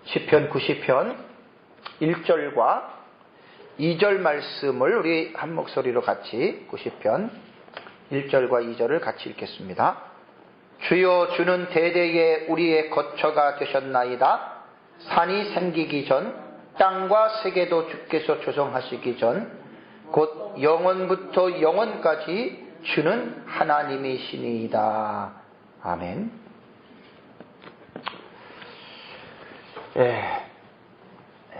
시편 90편 1절과 2절 말씀을 우리 한 목소리로 같이 90편 1절과 2절을 같이 읽겠습니다. 주여, 주는 대대에 우리의 거처가 되셨나이다. 산이 생기기 전, 땅과 세계도 주께서 조성하시기 전, 곧 영원부터 영원까지 주는 하나님이시니이다. 아멘.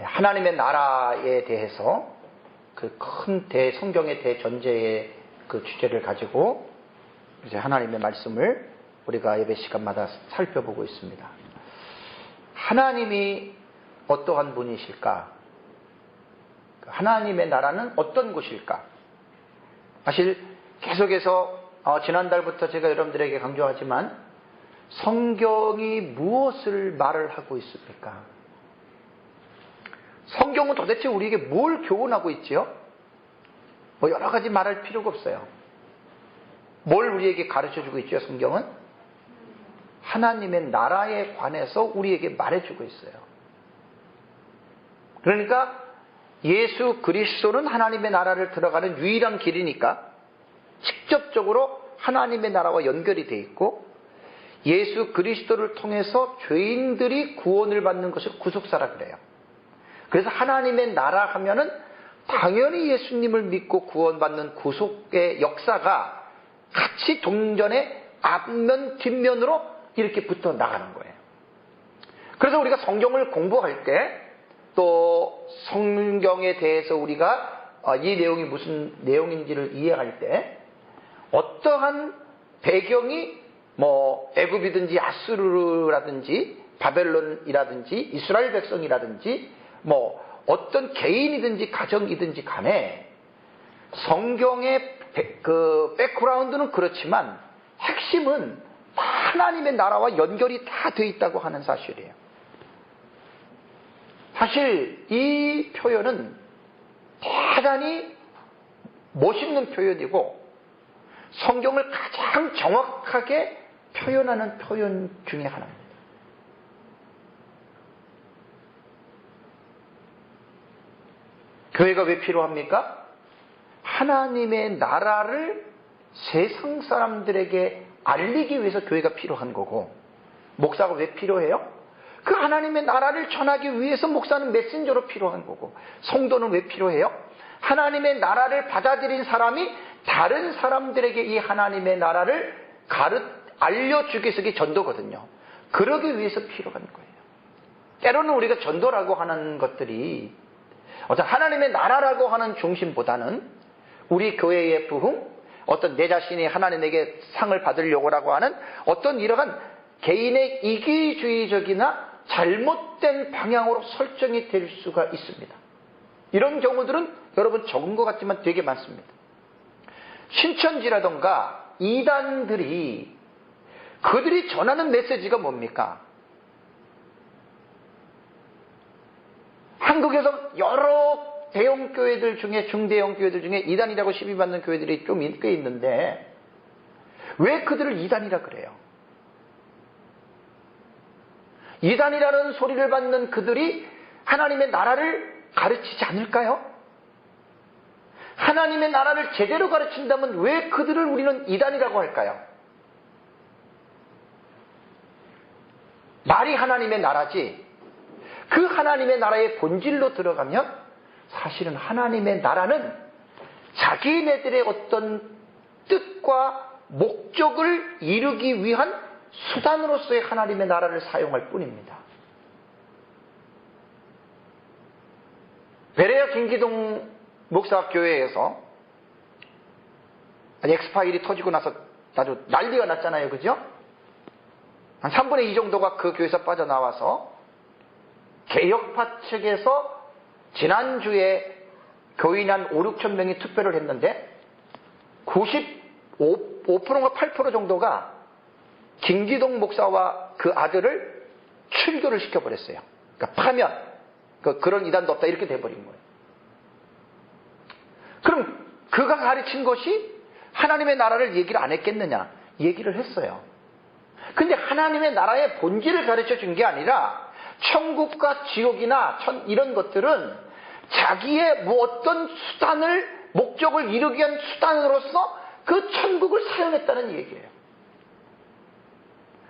하나님의 나라에 대해서 그 큰 성경의 대전제의 그 주제를 가지고 이제 하나님의 말씀을 우리가 예배 시간마다 살펴보고 있습니다. 하나님이 어떠한 분이실까? 하나님의 나라는 어떤 곳일까? 사실 계속해서 지난달부터 제가 여러분들에게 강조하지만 성경이 무엇을 말을 하고 있습니까? 성경은 도대체 우리에게 뭘 교훈하고 있지요? 여러 가지 말할 필요가 없어요. 뭘 우리에게 가르쳐주고 있죠, 성경은? 하나님의 나라에 관해서 우리에게 말해주고 있어요. 그러니까 예수 그리스도는 하나님의 나라를 들어가는 유일한 길이니까 직접적으로 하나님의 나라와 연결이 돼 있고, 예수 그리스도를 통해서 죄인들이 구원을 받는 것을 구속사라 그래요. 그래서 하나님의 나라 하면은 당연히 예수님을 믿고 구원받는 구속의 역사가 같이 동전의 앞면 뒷면으로 이렇게 붙어 나가는 거예요. 그래서 우리가 성경을 공부할 때, 또 성경에 대해서 우리가 이 내용이 무슨 내용인지를 이해할 때 어떠한 배경이 애굽이든지 아수르라든지 바벨론이라든지 이스라엘 백성이라든지 어떤 개인이든지 가정이든지 간에 성경의 그 백그라운드는 그렇지만 핵심은 하나님의 나라와 연결이 다 돼 있다고 하는 사실이에요. 사실 이 표현은 대단히 멋있는 표현이고 성경을 가장 정확하게 표현하는 표현 중에 하나입니다. 교회가 왜 필요합니까? 하나님의 나라를 세상 사람들에게 알리기 위해서 교회가 필요한 거고, 목사가 왜 필요해요? 그 하나님의 나라를 전하기 위해서 목사는 메신저로 필요한 거고, 성도는 왜 필요해요? 하나님의 나라를 받아들인 사람이 다른 사람들에게 이 하나님의 나라를 알려주기 위해서 이게 전도거든요. 그러기 위해서 필요한 거예요. 때로는 우리가 전도라고 하는 것들이 어떤 하나님의 나라라고 하는 중심보다는 우리 교회의 부흥, 어떤 내 자신이 하나님에게 상을 받으려고라고 하는 어떤 이러한 개인의 이기주의적이나 잘못된 방향으로 설정이 될 수가 있습니다. 이런 경우들은 여러분 적은 것 같지만 되게 많습니다. 신천지라던가 이단들이 그들이 전하는 메시지가 뭡니까? 한국에서 여러 대형 교회들 중에, 중대형 교회들 중에 이단이라고 시비받는 교회들이 좀 꽤 있는데 왜 그들을 이단이라 그래요? 이단이라는 소리를 받는 그들이 하나님의 나라를 가르치지 않을까요? 하나님의 나라를 제대로 가르친다면 왜 그들을 우리는 이단이라고 할까요? 말이 하나님의 나라지, 그 하나님의 나라의 본질로 들어가면 사실은 하나님의 나라는 자기네들의 어떤 뜻과 목적을 이루기 위한 수단으로서의 하나님의 나라를 사용할 뿐입니다. 베레아 김기동 목사 교회에서 엑스파일이 터지고 나서 아주 난리가 났잖아요. 그죠? 한 3분의 2 정도가 그 교회에서 빠져나와서 개혁파 측에서 지난주에 교인 한 5, 6천 명이 투표를 했는데 95%가 8% 정도가 김기동 목사와 그 아들을 출교를 시켜버렸어요. 그러니까 파면, 그런 이단도 없다 이렇게 돼버린 거예요. 그럼 그가 가르친 것이 하나님의 나라를 얘기를 안 했겠느냐? 얘기를 했어요. 근데 하나님의 나라의 본질을 가르쳐 준 게 아니라 천국과 지옥이나 이런 것들은 자기의 뭐 어떤 수단을, 목적을 이루기 위한 수단으로서 그 천국을 사용했다는 얘기예요.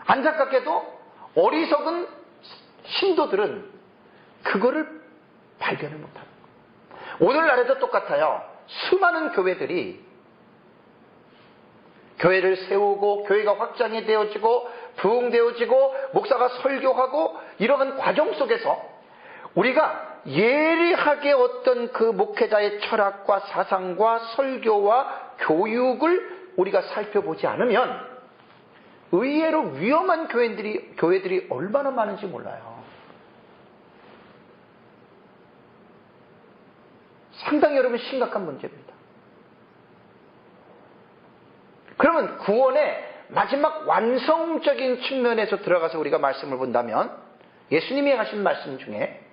안타깝게도 어리석은 신도들은 그거를 발견을 못하는 거예요. 오늘날에도 똑같아요. 수많은 교회들이 교회를 세우고 교회가 확장이 되어지고 부흥되어지고 목사가 설교하고 이러한 과정 속에서 우리가 예리하게 어떤 그 목회자의 철학과 사상과 설교와 교육을 우리가 살펴보지 않으면 의외로 위험한 교회들이 얼마나 많은지 몰라요. 상당히 여러분 심각한 문제입니다. 그러면 구원의 마지막 완성적인 측면에서 들어가서 우리가 말씀을 본다면 예수님이 하신 말씀 중에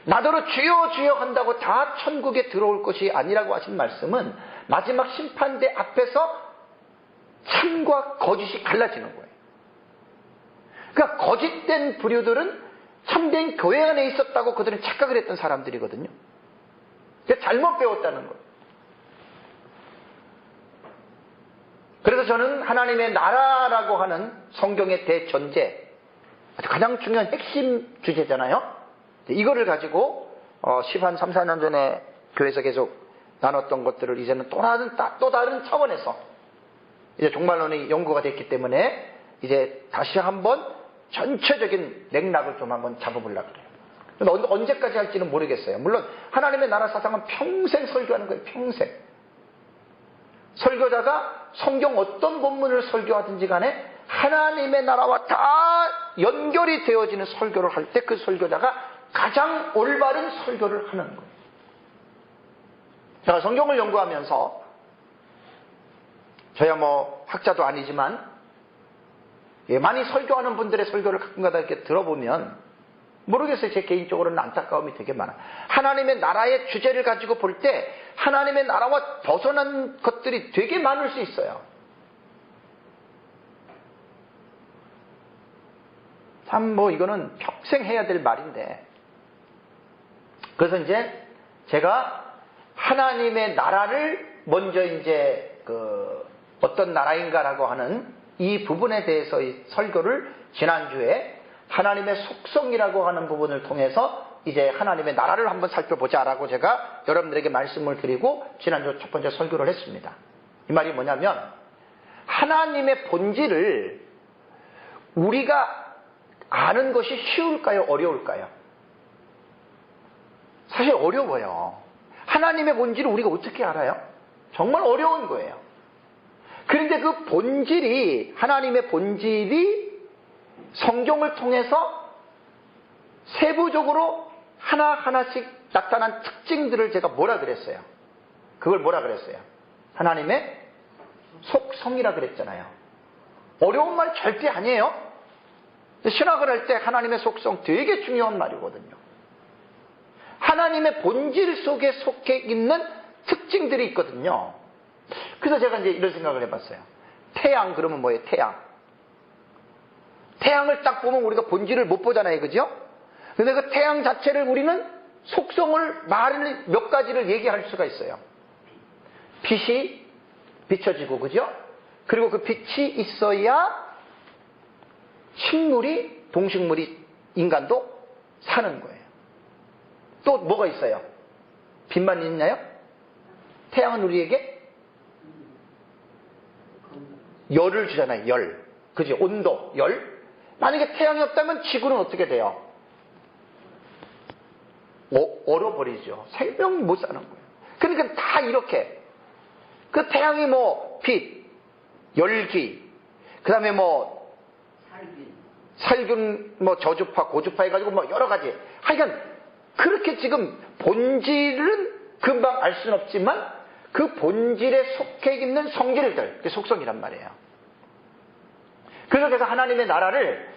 나더러 주여 주여 한다고 다 천국에 들어올 것이 아니라고 하신 말씀은 마지막 심판대 앞에서 참과 거짓이 갈라지는 거예요. 그러니까 거짓된 부류들은 참된 교회 안에 있었다고 그들은 착각을 했던 사람들이거든요. 잘못 배웠다는 거예요. 그래서 저는 하나님의 나라라고 하는 성경의 대전제, 가장 중요한 핵심 주제잖아요. 이거를 가지고 10한 3, 4년 전에 교회에서 계속 나눴던 것들을 이제는 또 다른 차원에서 이제 종말론이 연구가 됐기 때문에 이제 다시 한번 전체적인 맥락을 좀 한번 잡아보려고 그래요. 근데 언제까지 할지는 모르겠어요. 물론 하나님의 나라 사상은 평생 설교하는 거예요. 평생. 설교자가 성경 어떤 본문을 설교하든지 간에 하나님의 나라와 다 연결이 되어지는 설교를 할 때 그 설교자가 가장 올바른 설교를 하는 거예요. 제가 성경을 연구하면서 저야 뭐 학자도 아니지만 많이 설교하는 분들의 설교를 가끔가다 이렇게 들어보면 모르겠어요. 제 개인적으로는 안타까움이 되게 많아요. 하나님의 나라의 주제를 가지고 볼 때 하나님의 나라와 벗어난 것들이 되게 많을 수 있어요. 참 뭐 이거는 평생 해야 될 말인데, 그래서 이제 제가 하나님의 나라를 먼저 이제 어떤 나라인가라고 하는 이 부분에 대해서 이 설교를 지난주에 하나님의 속성이라고 하는 부분을 통해서 이제 하나님의 나라를 한번 살펴보자라고 제가 여러분들에게 말씀을 드리고 지난주 첫 번째 설교를 했습니다. 이 말이 뭐냐면 하나님의 본질을 우리가 아는 것이 쉬울까요? 어려울까요? 사실 어려워요. 하나님의 본질을 우리가 어떻게 알아요? 정말 어려운 거예요. 그런데 그 본질이, 하나님의 본질이 성경을 통해서 세부적으로 하나하나씩 나타난 특징들을 제가 뭐라 그랬어요? 그걸 뭐라 그랬어요? 하나님의 속성이라 그랬잖아요. 어려운 말 절대 아니에요. 신학을 할 때 하나님의 속성 되게 중요한 말이거든요. 하나님의 본질 속에 속해 있는 특징들이 있거든요. 그래서 제가 이제 이런 생각을 해봤어요. 태양 그러면 뭐예요? 태양. 태양을 딱 보면 우리가 본질을 못 보잖아요. 그죠? 근데 그 태양 자체를 우리는 속성을 말을 몇 가지를 얘기할 수가 있어요. 빛이 비춰지고, 그죠? 그리고 그 빛이 있어야 식물이, 동식물이, 인간도 사는 거예요. 또 뭐가 있어요? 빛만 있나요? 태양은 우리에게 열을 주잖아요. 열. 그죠? 온도, 열. 만약에 태양이 없다면 지구는 어떻게 돼요? 얼어버리죠. 생명이 못 사는 거예요. 그러니까 다 이렇게. 그 태양이 뭐, 빛, 열기, 그 다음에 뭐, 살균, 뭐, 저주파, 고주파 해가지고 뭐, 여러 가지. 하여간, 그렇게 지금 본질은 금방 알 수는 없지만, 그 본질에 속해 있는 성질들, 그게 속성이란 말이에요. 그래서 하나님의 나라를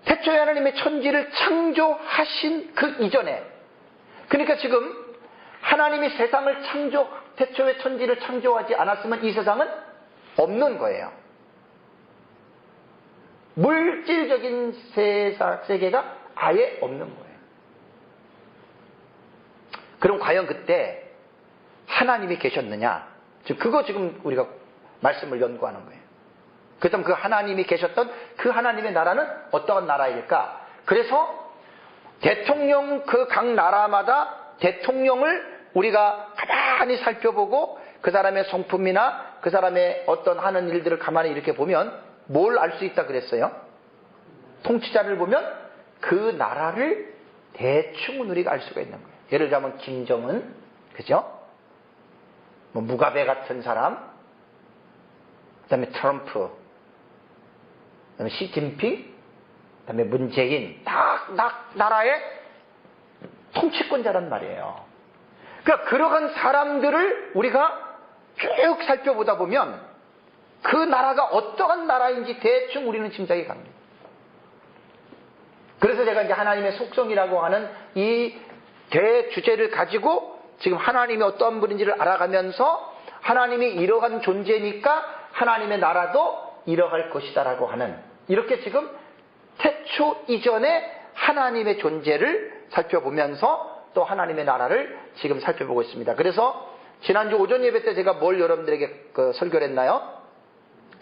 태초에 하나님의 천지를 창조하신 그 이전에, 그러니까 지금 하나님이 세상을 태초에 천지를 창조하지 않았으면 이 세상은 없는 거예요. 물질적인 세계가 아예 없는 거예요. 그럼 과연 그때 하나님이 계셨느냐? 그거 지금 우리가 말씀을 연구하는 거예요. 그렇다면 그 하나님이 계셨던 그 하나님의 나라는 어떠한 나라일까? 그래서 대통령 그 각 나라마다 대통령을 우리가 가만히 살펴보고 그 사람의 성품이나 그 사람의 어떤 하는 일들을 가만히 이렇게 보면 뭘 알 수 있다 그랬어요? 통치자를 보면 그 나라를 대충은 우리가 알 수가 있는 거예요. 예를 들자면 김정은, 그죠? 뭐 무가베 같은 사람, 그 다음에 트럼프, 그 다음에 시진핑, 그 다음에 문재인, 나라의 통치권자란 말이에요. 그러니까 그러한 사람들을 우리가 쭉 살펴보다 보면 그 나라가 어떠한 나라인지 대충 우리는 짐작이 갑니다. 그래서 제가 이제 하나님의 속성이라고 하는 이 대주제를 가지고 지금 하나님이 어떠한 분인지를 알아가면서 하나님이 이러한 존재니까 하나님의 나라도 이러할 것이다라고 하는, 이렇게 지금 태초 이전에 하나님의 존재를 살펴보면서 또 하나님의 나라를 지금 살펴보고 있습니다. 그래서 지난주 오전 예배 때 제가 뭘 여러분들에게 설교를 했나요?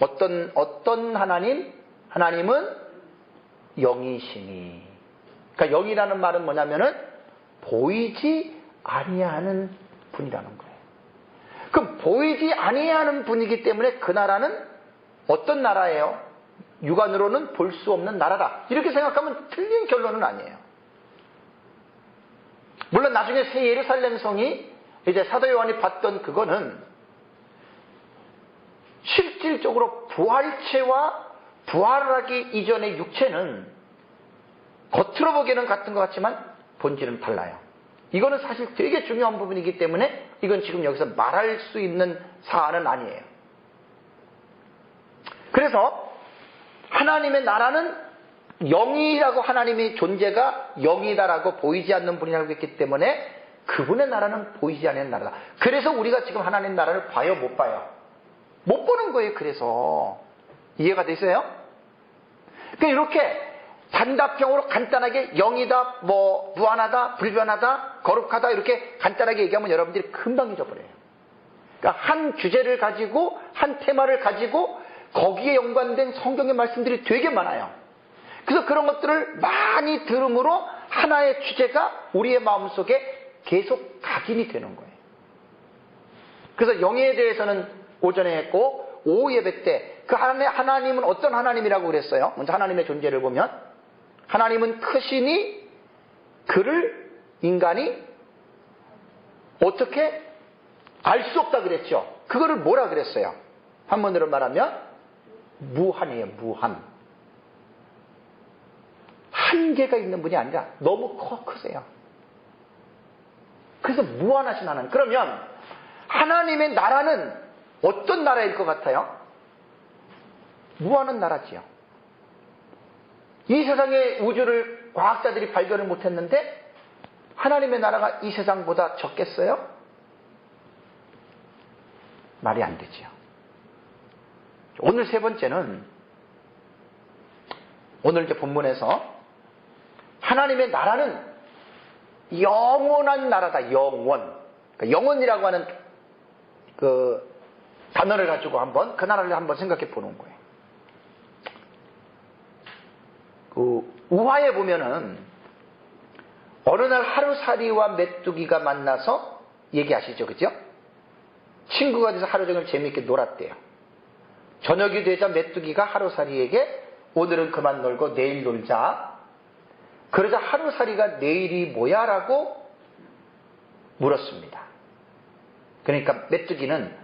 어떤 하나님? 하나님은 영이시니. 그러니까 영이라는 말은 뭐냐면은 보이지 아니하는 분이라는 거예요. 그럼 보이지 아니하는 분이기 때문에 그 나라는 어떤 나라예요? 육안으로는 볼 수 없는 나라다. 이렇게 생각하면 틀린 결론은 아니에요. 물론 나중에 새 예루살렘 성이 이제 사도 요한이 봤던 그거는 실질적으로 부활체와 부활하기 이전의 육체는 겉으로 보기에는 같은 것 같지만 본질은 달라요. 이거는 사실 되게 중요한 부분이기 때문에 이건 지금 여기서 말할 수 있는 사안은 아니에요. 그래서 하나님의 나라는 영이라고, 하나님의 존재가 영이다라고 보이지 않는 분이라고 했기 때문에 그분의 나라는 보이지 않는 나라다. 그래서 우리가 지금 하나님 나라를 봐요, 못 봐요? 못 보는 거예요. 그래서 이해가 되세요? 그러니까 이렇게 단답형으로 간단하게 영이다, 뭐 무한하다, 불변하다, 거룩하다 이렇게 간단하게 얘기하면 여러분들이 금방 잊어버려요. 그러니까 한 주제를 가지고 한 테마를 가지고 거기에 연관된 성경의 말씀들이 되게 많아요. 그래서 그런 것들을 많이 들음으로 하나의 주제가 우리의 마음속에 계속 각인이 되는 거예요. 그래서 영에 대해서는 오전에 했고 오후 예배 때 그 하나님은 어떤 하나님이라고 그랬어요? 먼저 하나님의 존재를 보면 하나님은 크시니 그를 인간이 어떻게 알 수 없다 그랬죠. 그거를 뭐라 그랬어요? 한문으로 말하면 무한이에요. 무한. 한계가 있는 분이 아니라 너무 크세요. 그래서 무한하신 하나님. 그러면 하나님의 나라는 어떤 나라일 것 같아요? 무한한 나라지요. 이 세상의 우주를 과학자들이 발견을 못했는데 하나님의 나라가 이 세상보다 적겠어요? 말이 안 되지요. 오늘 세 번째는 오늘 이제 본문에서 하나님의 나라는 영원한 나라다. 영원. 그러니까 영원이라고 하는 그 단어를 가지고 한번 그 나라를 한번 생각해 보는 거예요. 그 우화에 보면은 어느 날 하루살이와 메뚜기가 만나서 얘기하시죠, 그죠? 친구가 돼서 하루 종일 재미있게 놀았대요. 저녁이 되자 메뚜기가 하루살이에게 오늘은 그만 놀고 내일 놀자. 그러자 하루살이가 내일이 뭐야? 라고 물었습니다. 그러니까 메뚜기는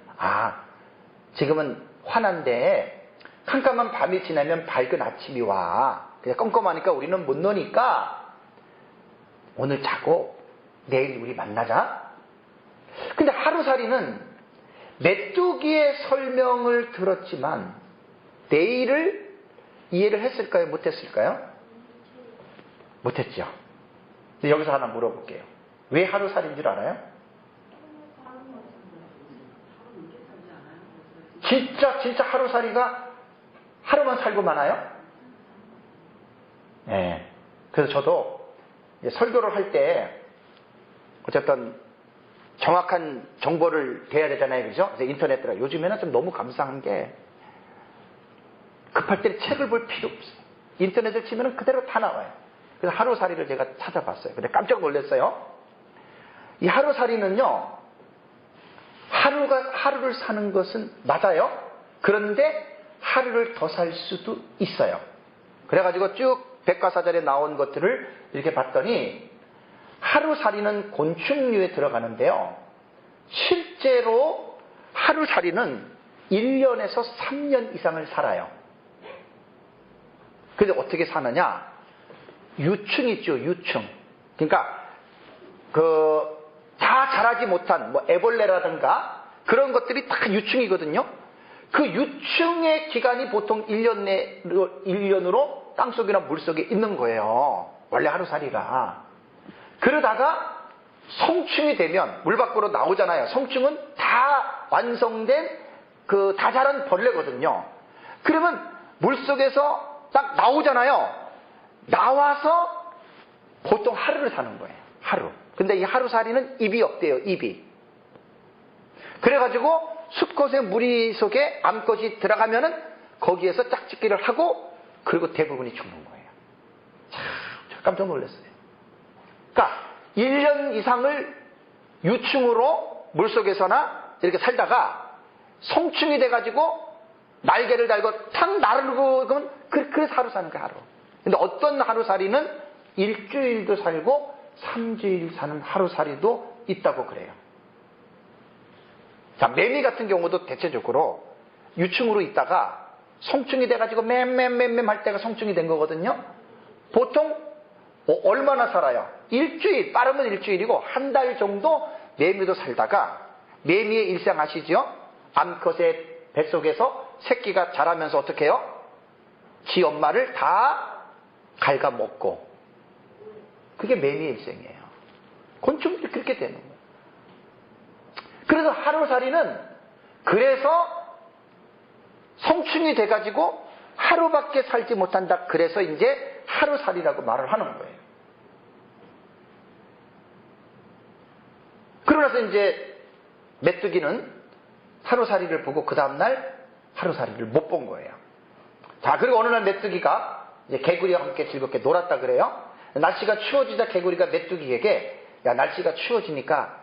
지금은 화난데 캄캄한 밤이 지나면 밝은 아침이 와. 그냥 껌껌하니까 우리는 못 노니까 오늘 자고 내일 우리 만나자. 근데 하루살이는 메뚜기의 설명을 들었지만 내일을 이해를 했을까요? 못했을까요? 못했죠. 여기서 하나 물어볼게요. 왜 하루살인 줄 알아요? 진짜 하루살이가 하루만 살고 마나요? 네. 그래서 저도 설교를 할 때 어쨌든 정확한 정보를 대야 되잖아요. 그죠? 그래서 인터넷 들어가. 요즘에는 좀 너무 감사한 게 급할 때 책을 볼 필요 없어요. 인터넷을 치면 그대로 다 나와요. 그래서 하루살이를 제가 찾아봤어요. 근데 깜짝 놀랐어요. 이 하루살이는요, 하루를 사는 것은 맞아요. 그런데 하루를 더 살 수도 있어요. 그래가지고 쭉 백과사전에 나온 것들을 이렇게 봤더니 하루살이는 곤충류에 들어가는데요. 실제로 하루살이는 1년에서 3년 이상을 살아요. 근데 어떻게 사느냐? 유충 있죠, 유충. 그러니까 다 자라지 못한 뭐 애벌레라든가 그런 것들이 다 유충이거든요. 그 유충의 기간이 보통 1년으로 땅속이나 물속에 있는 거예요. 원래 하루살이가. 그러다가 성충이 되면 물 밖으로 나오잖아요. 성충은 다 완성된 다 자란 벌레거든요. 그러면 물속에서 딱 나오잖아요. 나와서 보통 하루를 사는 거예요. 하루. 근데 이 하루살이는 입이 없대요. 입이. 그래가지고 수컷의 무리 속에 암컷이 들어가면은 거기에서 짝짓기를 하고 그리고 대부분이 죽는 거예요. 참 깜짝 놀랐어요. 그러니까 1년 이상을 유충으로 물속에서나 이렇게 살다가 성충이 돼가지고 날개를 달고 탁 날고 그러면 그래서 하루 사는 거예요. 하루. 근데 어떤 하루살이는 일주일도 살고 3주일 사는 하루살이도 있다고 그래요. 자, 매미 같은 경우도 대체적으로 유충으로 있다가 성충이 돼가지고 맴 할 때가 성충이 된 거거든요. 보통 얼마나 살아요? 일주일, 빠르면 일주일이고 한 달 정도 매미도 살다가 매미의 일상 아시죠? 암컷의 뱃속에서 새끼가 자라면서 어떻게 해요? 지 엄마를 다 갉아먹고 그게 매미의 일생이에요. 곤충들이 그렇게 되는 거예요. 그래서 하루살이는 그래서 성충이 돼가지고 하루밖에 살지 못한다. 그래서 이제 하루살이라고 말을 하는 거예요. 그러고 나서 이제 메뚜기는 하루살이를 보고 그 다음날 하루살이를 못 본 거예요. 자, 그리고 어느 날 메뚜기가 이제 개구리와 함께 즐겁게 놀았다 그래요. 날씨가 추워지자 개구리가 메뚜기에게 야, 날씨가 추워지니까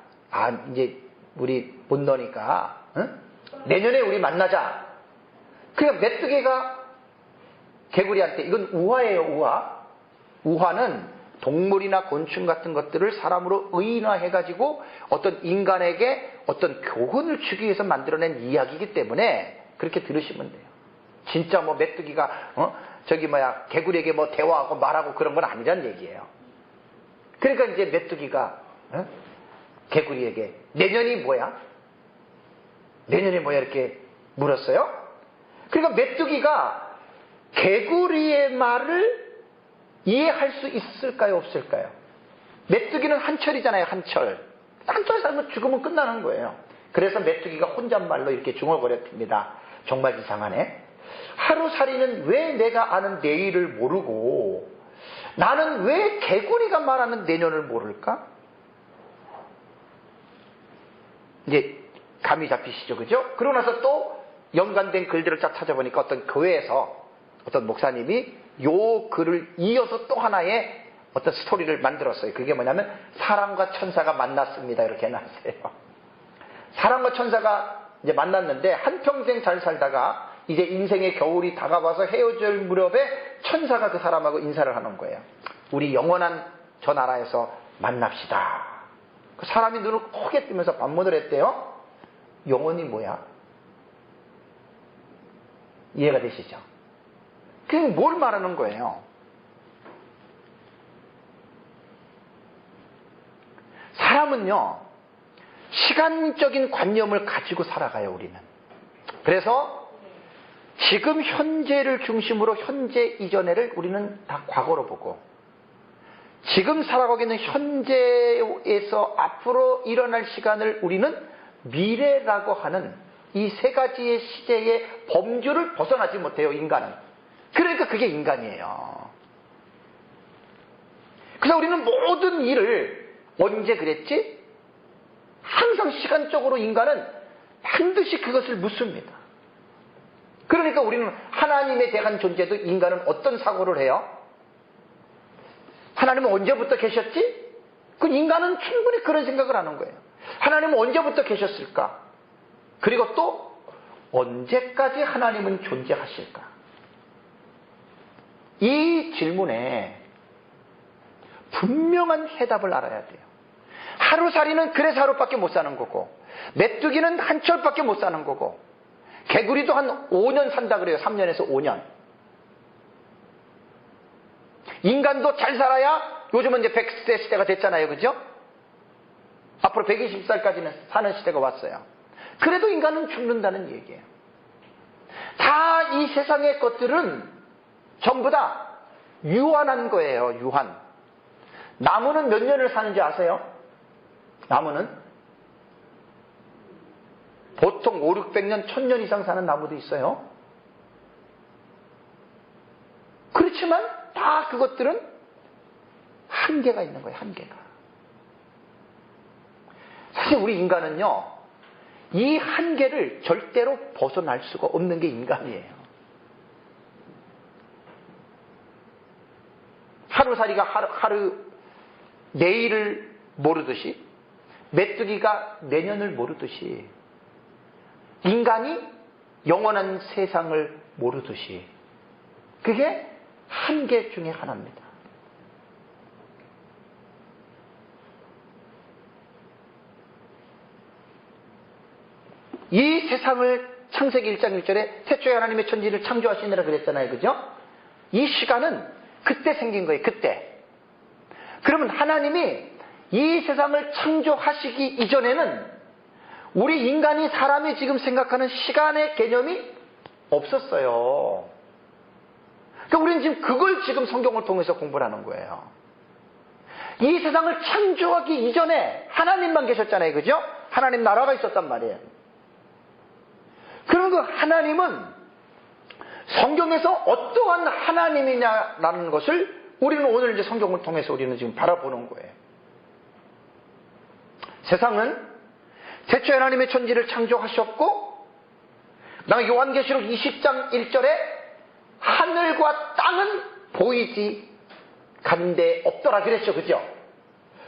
이제 우리 못 노니까 응? 내년에 우리 만나자. 그러니까 메뚜기가 개구리한테 이건 우화예요. 우화. 우화는 동물이나 곤충 같은 것들을 사람으로 의인화해가지고 어떤 인간에게 어떤 교훈을 주기 위해서 만들어낸 이야기이기 때문에 그렇게 들으시면 돼요. 진짜 뭐 메뚜기가 개구리에게 뭐 대화하고 말하고 그런 건 아니란 얘기예요. 그러니까 이제 메뚜기가 개구리에게 내년이 뭐야? 내년이 뭐야? 이렇게 물었어요. 그러니까 메뚜기가 개구리의 말을 이해할 수 있을까요? 없을까요? 메뚜기는 한철이잖아요. 한철 살면 죽으면 끝나는 거예요. 그래서 메뚜기가 혼잣말로 이렇게 중얼거렸습니다. 정말 이상하네. 하루살이는 왜 내가 아는 내일을 모르고 나는 왜 개구리가 말하는 내년을 모를까? 이제 감이 잡히시죠, 그죠? 그러고 나서 또 연관된 글들을 쫙 찾아보니까 어떤 교회에서 어떤 목사님이 요 글을 이어서 또 하나의 어떤 스토리를 만들었어요. 그게 뭐냐면 사람과 천사가 만났습니다. 이렇게 해놨어요. 사람과 천사가 이제 만났는데 한평생 잘 살다가 이제 인생의 겨울이 다가와서 헤어질 무렵에 천사가 그 사람하고 인사를 하는 거예요. 우리 영원한 저 나라에서 만납시다. 그 사람이 눈을 크게 뜨면서 반문을 했대요. 영혼이 뭐야? 이해가 되시죠? 그게 뭘 말하는 거예요? 사람은요, 시간적인 관념을 가지고 살아가요, 우리는. 그래서 지금 현재를 중심으로 현재 이전에를 우리는 다 과거로 보고 지금 살아가고 있는 현재에서 앞으로 일어날 시간을 우리는 미래라고 하는 이 세 가지의 시제의 범주를 벗어나지 못해요, 인간은. 그러니까 그게 인간이에요. 그래서 우리는 모든 일을 언제 그랬지? 항상 시간적으로 인간은 반드시 그것을 묻습니다. 그러니까 우리는 하나님에 대한 존재도 인간은 어떤 사고를 해요? 하나님은 언제부터 계셨지? 그 인간은 충분히 그런 생각을 하는 거예요. 하나님은 언제부터 계셨을까? 그리고 또 언제까지 하나님은 존재하실까? 이 질문에 분명한 해답을 알아야 돼요. 하루살이는 그래서 하루밖에 못 사는 거고, 메뚜기는 한 철밖에 못 사는 거고, 개구리도 한 5년 산다 그래요. 3년에서 5년. 인간도 잘 살아야 요즘은 이제 100세 시대가 됐잖아요. 그죠? 앞으로 120살까지는 사는 시대가 왔어요. 그래도 인간은 죽는다는 얘기예요. 다 이 세상의 것들은 전부 다 유한한 거예요. 유한. 나무는 몇 년을 사는지 아세요? 나무는 보통 5, 600년, 1000년 이상 사는 나무도 있어요. 그렇지만 다 그것들은 한계가 있는 거예요. 한계가. 사실 우리 인간은요, 이 한계를 절대로 벗어날 수가 없는 게 인간이에요. 하루살이가 내일을 모르듯이, 메뚜기가 내년을 모르듯이, 인간이 영원한 세상을 모르듯이, 그게 한계 중에 하나입니다. 이 세상을 창세기 1장 1절에 태초에 하나님의 천지를 창조하시느라 그랬잖아요. 그죠? 이 시간은 그때 생긴 거예요. 그때. 그러면 하나님이 이 세상을 창조하시기 이전에는 우리 인간이 사람이 지금 생각하는 시간의 개념이 없었어요. 그러니까 우리는 지금 그걸 지금 성경을 통해서 공부를 하는 거예요. 이 세상을 창조하기 이전에 하나님만 계셨잖아요. 그죠? 하나님 나라가 있었단 말이에요. 그럼 그 하나님은 성경에서 어떠한 하나님이냐라는 것을 우리는 오늘 이제 성경을 통해서 우리는 지금 바라보는 거예요. 세상은 태초에 하나님의 천지를 창조하셨고, 그다음에 요한계시록 20장 1절에 하늘과 땅은 보이지 간데 없더라 그랬죠. 그죠?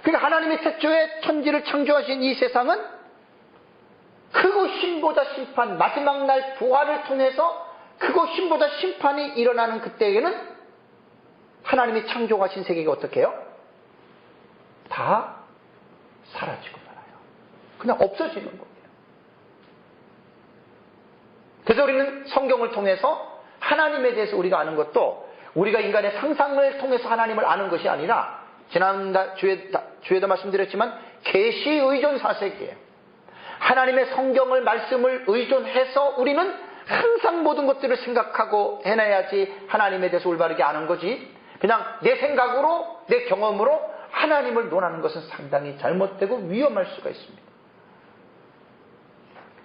그러니까 하나님이 태초에 천지를 창조하신 이 세상은 크고 흰보다 심판, 마지막 날 부활을 통해서 크고 흰보다 심판이 일어나는 그때에는 하나님이 창조하신 세계가 어떻게 해요? 다 사라지고 말아요. 그냥 없어지는 거예요. 그래서 우리는 성경을 통해서 하나님에 대해서 우리가 아는 것도 우리가 인간의 상상을 통해서 하나님을 아는 것이 아니라, 지난 주에도 말씀드렸지만 계시 의존 사색이에요. 하나님의 성경을, 말씀을 의존해서 우리는 항상 모든 것들을 생각하고 해내야지 하나님에 대해서 올바르게 아는 거지, 그냥 내 생각으로, 내 경험으로 하나님을 논하는 것은 상당히 잘못되고 위험할 수가 있습니다.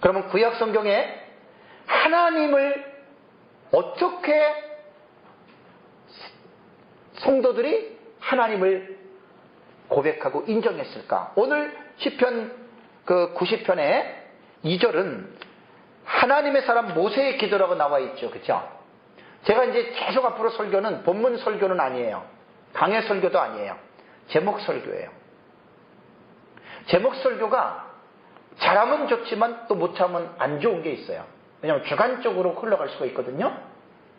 그러면 구약 성경에 하나님을 어떻게 성도들이 하나님을 고백하고 인정했을까? 오늘 시편 90편의 2절은 하나님의 사람 모세의 기도라고 나와 있죠. 그죠? 제가 이제 계속 앞으로 설교는 본문 설교는 아니에요. 강해 설교도 아니에요. 제목 설교예요. 제목 설교가 잘하면 좋지만 또 못하면 안 좋은 게 있어요. 왜냐하면 주관적으로 흘러갈 수가 있거든요.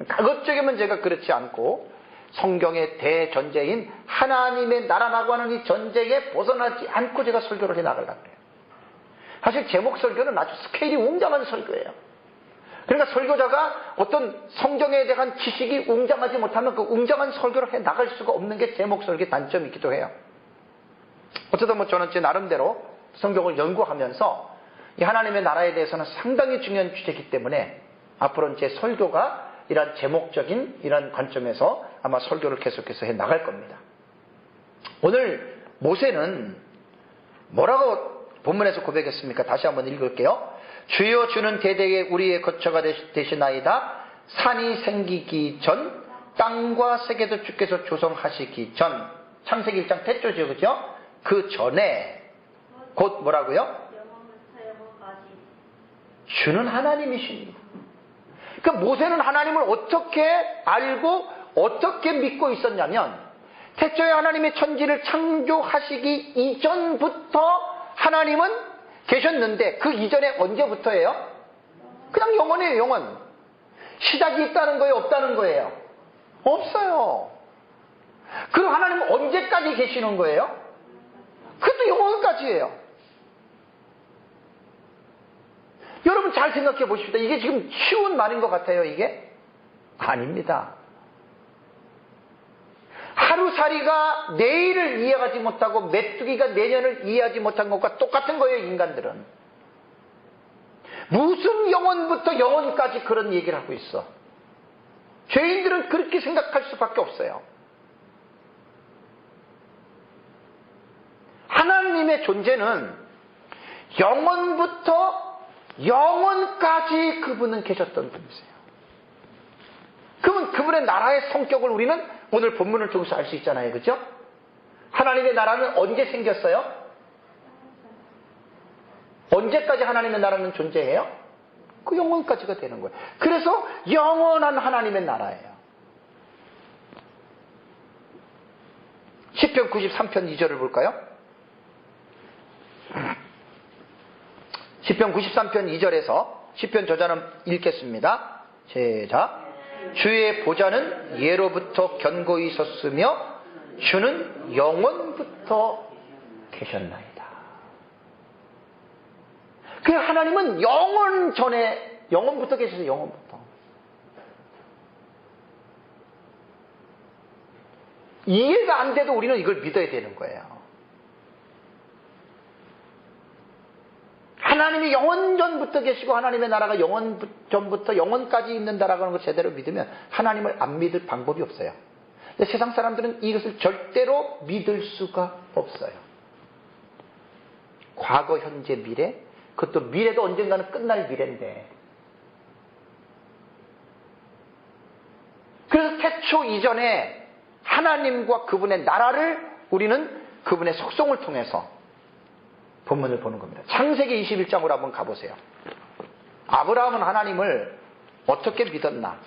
가급적이면 제가 그렇지 않고 성경의 대전제인 하나님의 나라라고 하는 이 전쟁에 벗어나지 않고 제가 설교를 해 나가려고 해요. 사실 제목 설교는 아주 스케일이 웅장한 설교예요. 그러니까 설교자가 어떤 성경에 대한 지식이 웅장하지 못하면 그 웅장한 설교를 해 나갈 수가 없는 게 제목 설교의 단점이기도 해요. 어쩌다 저는 제 나름대로 성경을 연구하면서 이 하나님의 나라에 대해서는 상당히 중요한 주제이기 때문에 앞으로는 제 설교가 이런 제목적인 이런 관점에서 아마 설교를 계속해서 해 나갈 겁니다. 오늘 모세는 뭐라고 본문에서 고백했습니까? 다시 한번 읽을게요. 주여, 주는 대대에 우리의 거처가 되시나이다. 산이 생기기 전, 땅과 세계도 주께서 조성하시기 전. 창세기 1장 태초죠. 그죠? 그 전에 곧 뭐라고요? 영원부터 영원까지. 주는 하나님이십니다. 그 모세는 하나님을 어떻게 알고 어떻게 믿고 있었냐면 태초에 하나님의 천지를 창조하시기 이전부터 하나님은 계셨는데 그 이전에 언제부터예요? 그냥 영원이에요. 영원. 시작이 있다는 거예요? 없다는 거예요? 없어요. 그럼 하나님은 언제까지 계시는 거예요? 그것도 영원까지예요. 여러분 잘 생각해 보십시다. 이게 지금 쉬운 말인 것 같아요, 이게? 아닙니다. 하루살이가 내일을 이해하지 못하고 메뚜기가 내년을 이해하지 못한 것과 똑같은 거예요, 인간들은. 무슨 영원부터 영원까지 그런 얘기를 하고 있어. 죄인들은 그렇게 생각할 수밖에 없어요. 하나님의 존재는 영원부터 영원까지 그분은 계셨던 분이세요. 그러면 그분의 나라의 성격을 우리는 오늘 본문을 통해서 알 수 있잖아요. 그죠? 하나님의 나라는 언제 생겼어요? 언제까지 하나님의 나라는 존재해요? 그 영원까지가 되는 거예요. 그래서 영원한 하나님의 나라예요. 시편 93편 2절을 볼까요? 시편 93편 2절에서 시편 저자는 읽겠습니다. 시작. 주의 보좌는 예로부터 견고히 섰으며 주는 영원부터 계셨나이다. 그 하나님은 영원 전에 영원부터 계셔서 영원부터. 이해가 안 돼도 우리는 이걸 믿어야 되는 거예요. 하나님이 영원 전부터 계시고 하나님의 나라가 영원 전부터 영원까지 있는다라고 하는 걸 제대로 믿으면 하나님을 안 믿을 방법이 없어요. 근데 세상 사람들은 이것을 절대로 믿을 수가 없어요. 과거, 현재, 미래, 그것도 미래도 언젠가는 끝날 미래인데. 그래서 태초 이전에 하나님과 그분의 나라를 우리는 그분의 속성을 통해서 본문을 보는 겁니다. 창세기 21장으로 한번 가보세요. 아브라함은 하나님을 어떻게 믿었나?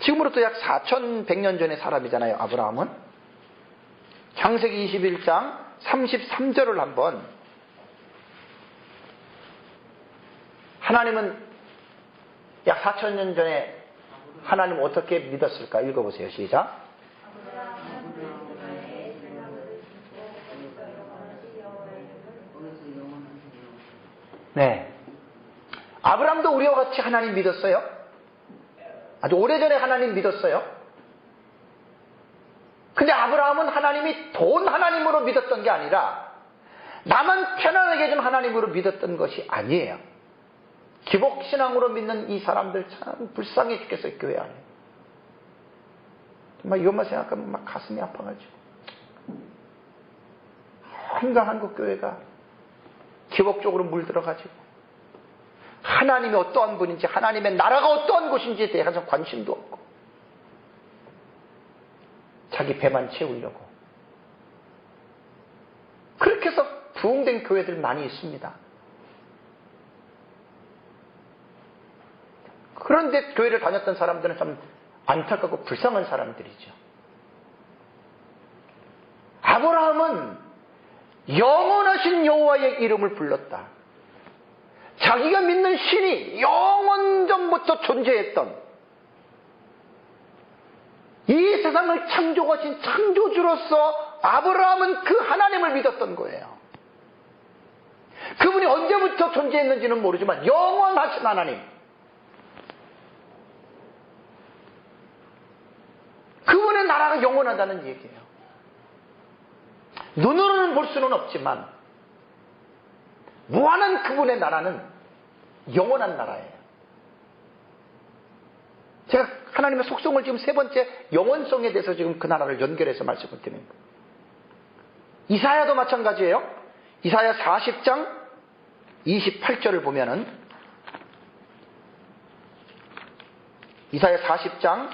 지금으로부터 약 4100년 전의 사람이잖아요. 아브라함은. 창세기 21장 33절을 한번 하나님은 약 4000년 전에 하나님을 어떻게 믿었을까? 읽어보세요. 시작. 네. 아브라함도 우리와 같이 하나님 믿었어요? 아주 오래전에 하나님 믿었어요? 근데 아브라함은 하나님이 돈 하나님으로 믿었던 게 아니라 나만 편안하게 해준 하나님으로 믿었던 것이 아니에요. 기복신앙으로 믿는 이 사람들 참 불쌍해 죽겠어요. 교회 안에. 정말 이것만 생각하면 막 가슴이 아파가지고. 한강 한국 교회가 기복적으로 물들어가지고 하나님이 어떠한 분인지 하나님의 나라가 어떠한 곳인지에 대해서 관심도 없고 자기 배만 채우려고 그렇게 해서 부흥된 교회들 많이 있습니다. 그런데 교회를 다녔던 사람들은 참 안타깝고 불쌍한 사람들이죠. 아브라함은 영원하신 여호와의 이름을 불렀다. 자기가 믿는 신이 영원 전부터 존재했던 이 세상을 창조하신 창조주로서 아브라함은 그 하나님을 믿었던 거예요. 그분이 언제부터 존재했는지는 모르지만 영원하신 하나님, 그분의 나라가 영원하다는 얘기예요. 눈으로는 볼 수는 없지만 무한한 그분의 나라는 영원한 나라예요. 제가 하나님의 속성을 지금 세 번째 영원성에 대해서 지금 그 나라를 연결해서 말씀을 드립니다. 이사야도 마찬가지예요. 이사야 40장 28절을 보면은 이사야 40장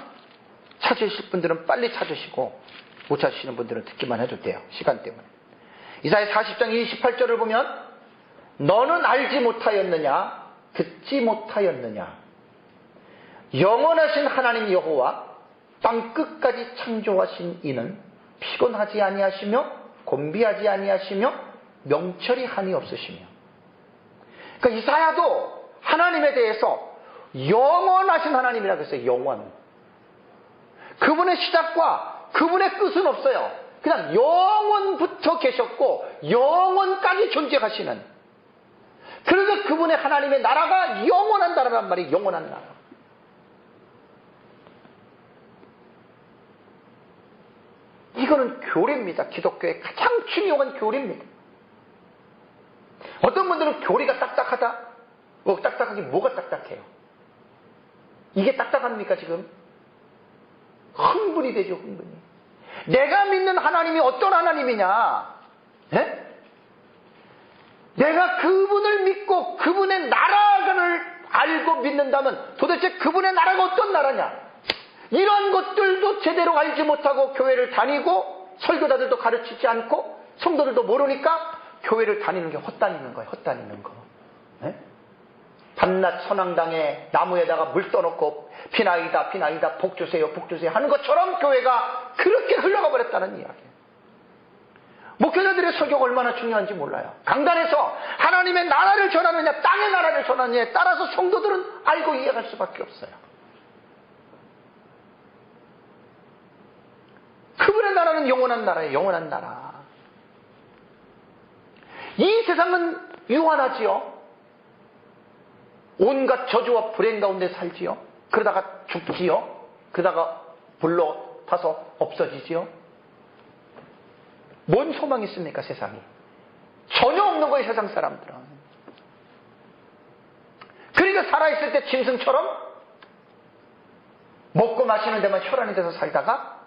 찾으실 분들은 빨리 찾으시고 못 찾으시는 분들은 듣기만 해도 돼요. 시간 때문에. 이사야 40장 28절을 보면 너는 알지 못하였느냐 듣지 못하였느냐 영원하신 하나님 여호와 땅 끝까지 창조하신 이는 피곤하지 아니하시며 곤비하지 아니하시며 명철이 한이 없으시며. 그러니까 이사야도 하나님에 대해서 영원하신 하나님이라고 했어요. 영원. 그분의 시작과 그분의 끝은 없어요. 그냥 영원부터 계셨고 영원까지 존재하시는. 그래서 그분의 하나님의 나라가 영원한 나라란 말이에요. 영원한 나라. 이거는 교리입니다. 기독교의 가장 중요한 교리입니다. 어떤 분들은 교리가 딱딱하다? 딱딱하게 뭐가 딱딱해요? 이게 딱딱합니까 지금? 흥분이 되죠. 흥분이. 내가 믿는 하나님이 어떤 하나님이냐? 예? 내가 그분을 믿고 그분의 나라를 알고 믿는다면 도대체 그분의 나라가 어떤 나라냐? 이런 것들도 제대로 알지 못하고 교회를 다니고 설교자들도 가르치지 않고 성도들도 모르니까 교회를 다니는 게 헛다니는 거예요. 헛다니는 거. 네? 밤낮 선왕당에 나무에다가 물 떠놓고 피나이다 피나이다 복 주세요 복 주세요 하는 것처럼 교회가 그렇게 흘러가 버렸다는 이야기예요. 목회자들의 설교가 얼마나 중요한지 몰라요. 강단에서 하나님의 나라를 전하느냐 땅의 나라를 전하느냐에 따라서 성도들은 알고 이해할 수밖에 없어요. 그분의 나라는 영원한 나라예요. 영원한 나라. 이 세상은 유한하지요. 온갖 저주와 불행 가운데 살지요. 그러다가 죽지요. 그러다가 불로 타서 없어지지요. 뭔 소망이 있습니까 세상이? 전혀 없는 거예요 세상 사람들은. 그러니까 살아있을 때 짐승처럼 먹고 마시는 데만 혈안이 돼서 살다가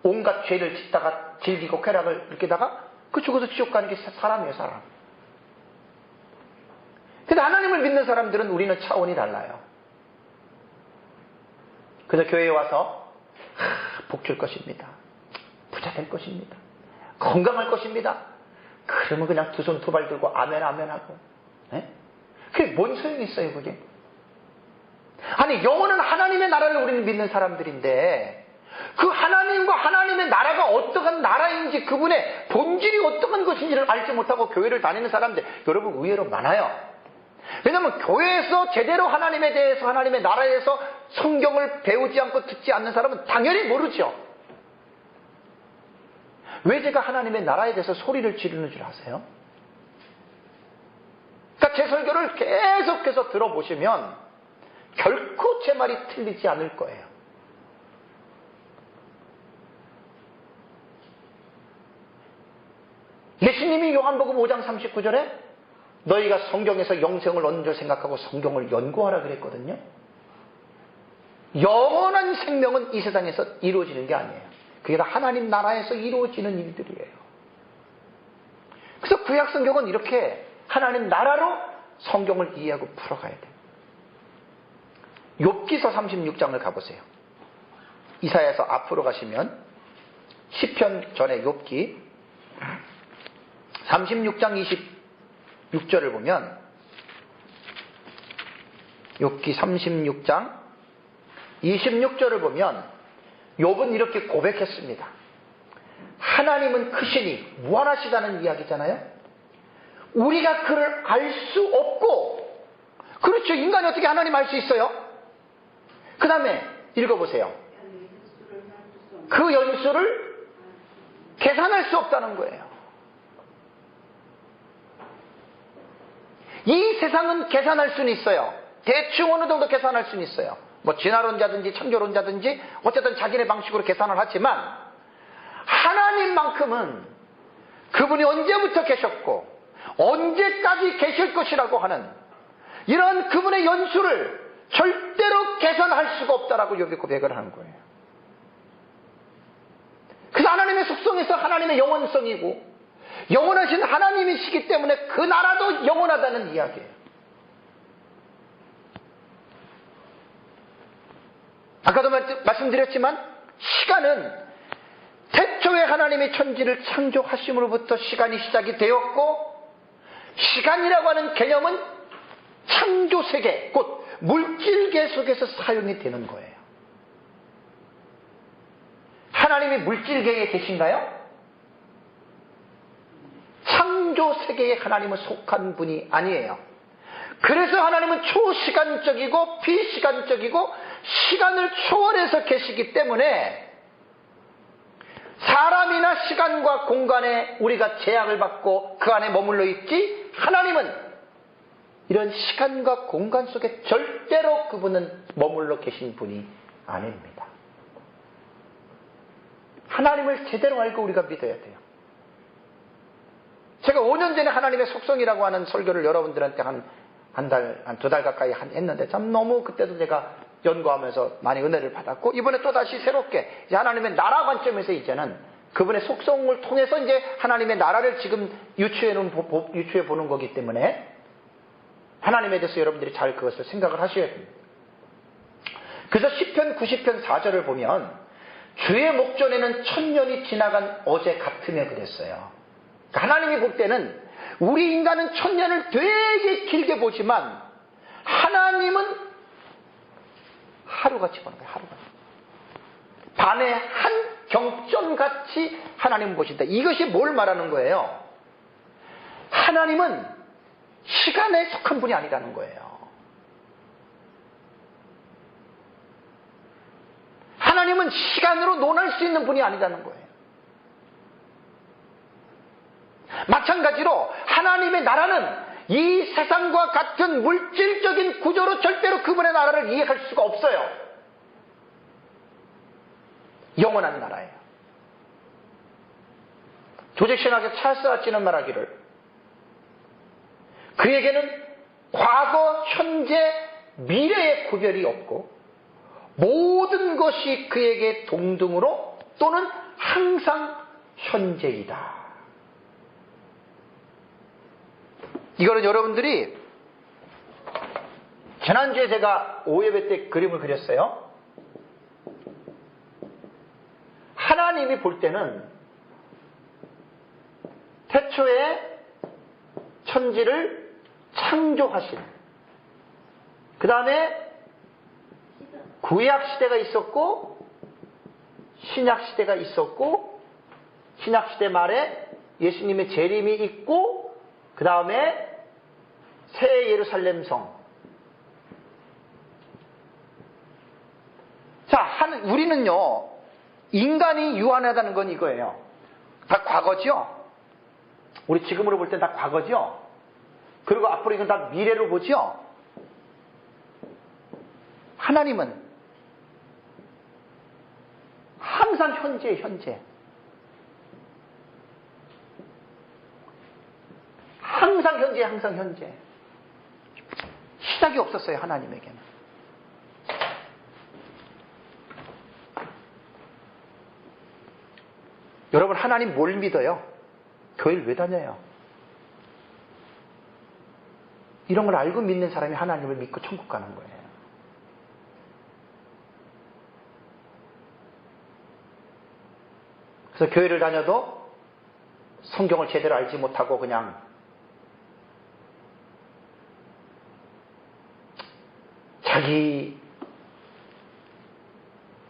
온갖 죄를 짓다가 즐기고 쾌락을 느끼다가 그 죽어서 지옥 가는 게 사람이에요. 사람. 근데 하나님을 믿는 사람들은 우리는 차원이 달라요. 그래서 교회에 와서 복 줄 것입니다. 부자 될 것입니다. 건강할 것입니다. 그러면 그냥 두 손 두 발 들고 아멘 아멘 하고. 네? 그게 뭔 소용이 있어요 그게? 아니 영원한 하나님의 나라를 우리는 믿는 사람들인데 그 하나님과 하나님의 나라가 어떠한 나라인지 그분의 본질이 어떠한 것인지를 알지 못하고 교회를 다니는 사람들 여러분 의외로 많아요. 왜냐하면 교회에서 제대로 하나님에 대해서 하나님의 나라에서 성경을 배우지 않고 듣지 않는 사람은 당연히 모르죠. 왜 제가 하나님의 나라에 대해서 소리를 지르는 줄 아세요? 그러니까 제 설교를 계속해서 들어보시면 결코 제 말이 틀리지 않을 거예요. 예수님이 요한복음 5장 39절에 너희가 성경에서 영생을 얻는 줄 생각하고 성경을 연구하라 그랬거든요. 영원한 생명은 이 세상에서 이루어지는 게 아니에요. 그게 다 하나님 나라에서 이루어지는 일들이에요. 그래서 구약 성경은 이렇게 하나님 나라로 성경을 이해하고 풀어가야 돼요. 욥기서 36장을 가보세요. 이사야에서 앞으로 가시면 시편 전에 욥기 36장 26절을 보면 욥기 36장 26절을 보면 욥은 이렇게 고백했습니다. 하나님은 크시니 무한하시다는 이야기잖아요. 우리가 그를 알 수 없고 그렇죠. 인간이 어떻게 하나님 알 수 있어요? 그 다음에 읽어보세요. 그 연수를 계산할 수 없다는 거예요. 이 세상은 계산할 수는 있어요. 대충 어느 정도 계산할 수는 있어요. 뭐 진화론자든지 창조론자든지 어쨌든 자기네 방식으로 계산을 하지만 하나님만큼은 그분이 언제부터 계셨고 언제까지 계실 것이라고 하는 이런 그분의 연수를 절대로 계산할 수가 없다라고 욥이 고백을 하는 거예요. 그래서 하나님의 속성에서 하나님의 영원성이고 영원하신 하나님이시기 때문에 그 나라도 영원하다는 이야기예요. 아까도 말씀드렸지만 시간은 태초에 하나님의 천지를 창조하심으로부터 시간이 시작이 되었고, 시간이라고 하는 개념은 창조세계, 곧 물질계 속에서 사용이 되는 거예요. 하나님이 물질계에 계신가요? 창조세계에 하나님은 속한 분이 아니에요. 그래서 하나님은 초시간적이고 비시간적이고 시간을 초월해서 계시기 때문에 사람이나 시간과 공간에 우리가 제약을 받고 그 안에 머물러 있지, 하나님은 이런 시간과 공간 속에 절대로 그분은 머물러 계신 분이 아닙니다. 하나님을 제대로 알고 우리가 믿어야 돼요. 제가 5년 전에 하나님의 속성이라고 하는 설교를 여러분들한테 한 두 달 가까이 했는데, 참 너무 그때도 제가 연구하면서 많이 은혜를 받았고, 이번에 또 다시 새롭게 이제 하나님의 나라 관점에서 이제는 그분의 속성을 통해서 이제 하나님의 나라를 지금 유추해 보는 거기 때문에 하나님에 대해서 여러분들이 잘 그것을 생각을 하셔야 됩니다. 그래서 시편 90편 4절을 보면 주의 목전에는 1000년이 지나간 어제 같으며 그랬어요. 하나님이 볼 때는 우리 인간은 1000년을 되게 길게 보지만 하나님은 하루같이 보는 거예요. 하루같이. 밤의 한 경전같이 하나님은 보신다. 이것이 뭘 말하는 거예요? 하나님은 시간에 속한 분이 아니라는 거예요. 하나님은 시간으로 논할 수 있는 분이 아니라는 거예요. 마찬가지로 하나님의 나라는 이 세상과 같은 물질적인 구조로 절대로 그분의 나라를 이해할 수가 없어요. 영원한 나라예요. 조직신학의 찰스 아치는 말하기를, 그에게는 과거, 현재, 미래의 구별이 없고 모든 것이 그에게 동등으로 또는 항상 현재이다. 이거는 여러분들이 지난주에 제가 5예배 때 그림을 그렸어요. 하나님이 볼 때는 태초에 천지를 창조하신, 그 다음에 구약시대가 있었고 신약시대가 있었고, 신약시대 말에 예수님의 재림이 있고, 그 다음에 새 예루살렘 성. 자, 우리는요, 인간이 유한하다는 건 이거예요. 다 과거죠? 우리 지금으로 볼 땐 다 과거죠? 그리고 앞으로 이건 다 미래로 보죠? 하나님은 항상 현재. 항상 현재. 시작이 없었어요, 하나님에게는. 여러분, 하나님 뭘 믿어요? 교회를 왜 다녀요? 이런 걸 알고 믿는 사람이 하나님을 믿고 천국 가는 거예요. 그래서 교회를 다녀도 성경을 제대로 알지 못하고 그냥 자기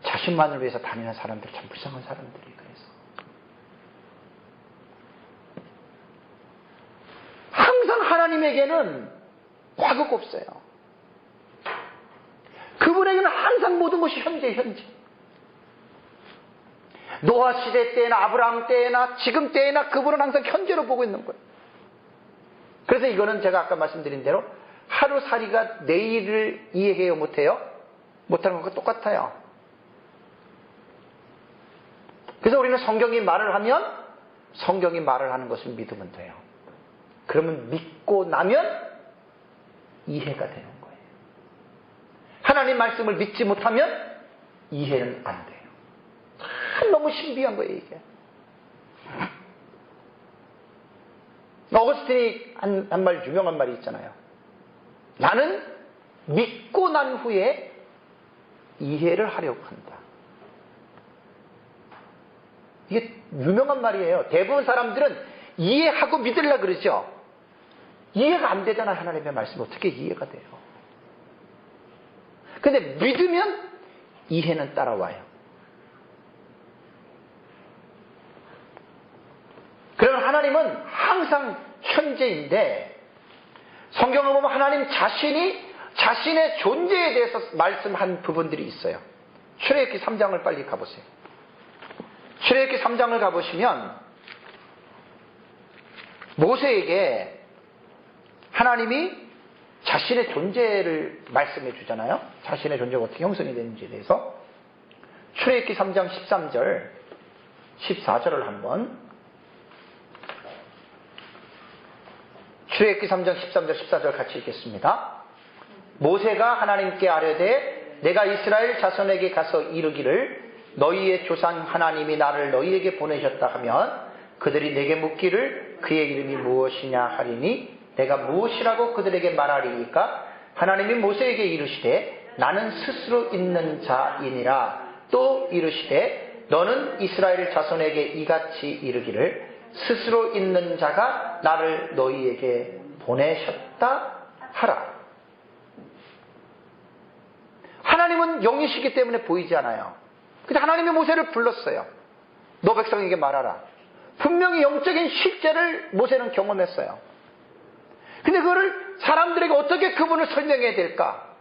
자신만을 위해서 다니는 사람들, 참 불쌍한 사람들이. 그래서 항상 하나님에게는 과거가 없어요. 그분에게는 항상 모든 것이 현재. 노아 시대 때나 아브라함 때나 지금 때나 그분은 항상 현재로 보고 있는 거예요. 그래서 이거는 제가 아까 말씀드린 대로 하루살이가 내일을 이해해요, 못해요? 못하는 것과 똑같아요. 그래서 우리는 성경이 말을 하면 성경이 말을 하는 것을 믿으면 돼요. 그러면 믿고 나면 이해가 되는 거예요. 하나님 말씀을 믿지 못하면 이해는 안 돼요. 참 너무 신비한 거예요, 이게. 어거스틴이 한 말, 유명한 말이 있잖아요. 나는 믿고 난 후에 이해를 하려고 한다. 이게 유명한 말이에요. 대부분 사람들은 이해하고 믿으려고 그러죠. 이해가 안 되잖아요. 하나님의 말씀이 어떻게 이해가 돼요. 근데 믿으면 이해는 따라와요. 그러면 하나님은 항상 천재인데 성경을 보면 하나님 자신이 자신의 존재에 대해서 말씀한 부분들이 있어요. 출애굽기 3장을 빨리 가보세요. 출애굽기 3장을 가보시면 모세에게 하나님이 자신의 존재를 말씀해 주잖아요. 자신의 존재가 어떻게 형성이 되는지에 대해서. 출애굽기 3장 13절 14절을 한번, 출애굽기 3장 13절 14절 같이 읽겠습니다. 모세가 하나님께 아뢰되 내가 이스라엘 자손에게 가서 이르기를 너희의 조상 하나님이 나를 너희에게 보내셨다 하면 그들이 내게 묻기를 그의 이름이 무엇이냐 하리니 내가 무엇이라고 그들에게 말하리이까? 하나님이 모세에게 이르시되 나는 스스로 있는 자이니라. 또 이르시되 너는 이스라엘 자손에게 이같이 이르기를 스스로 있는 자가 나를 너희에게 보내셨다 하라. 하나님은 영이시기 때문에 보이지 않아요. 근데 하나님이 모세를 불렀어요. 너 백성에게 말하라. 분명히 영적인 실제를 모세는 경험했어요. 근데 그거를 사람들에게 어떻게 그분을 설명해야 될까?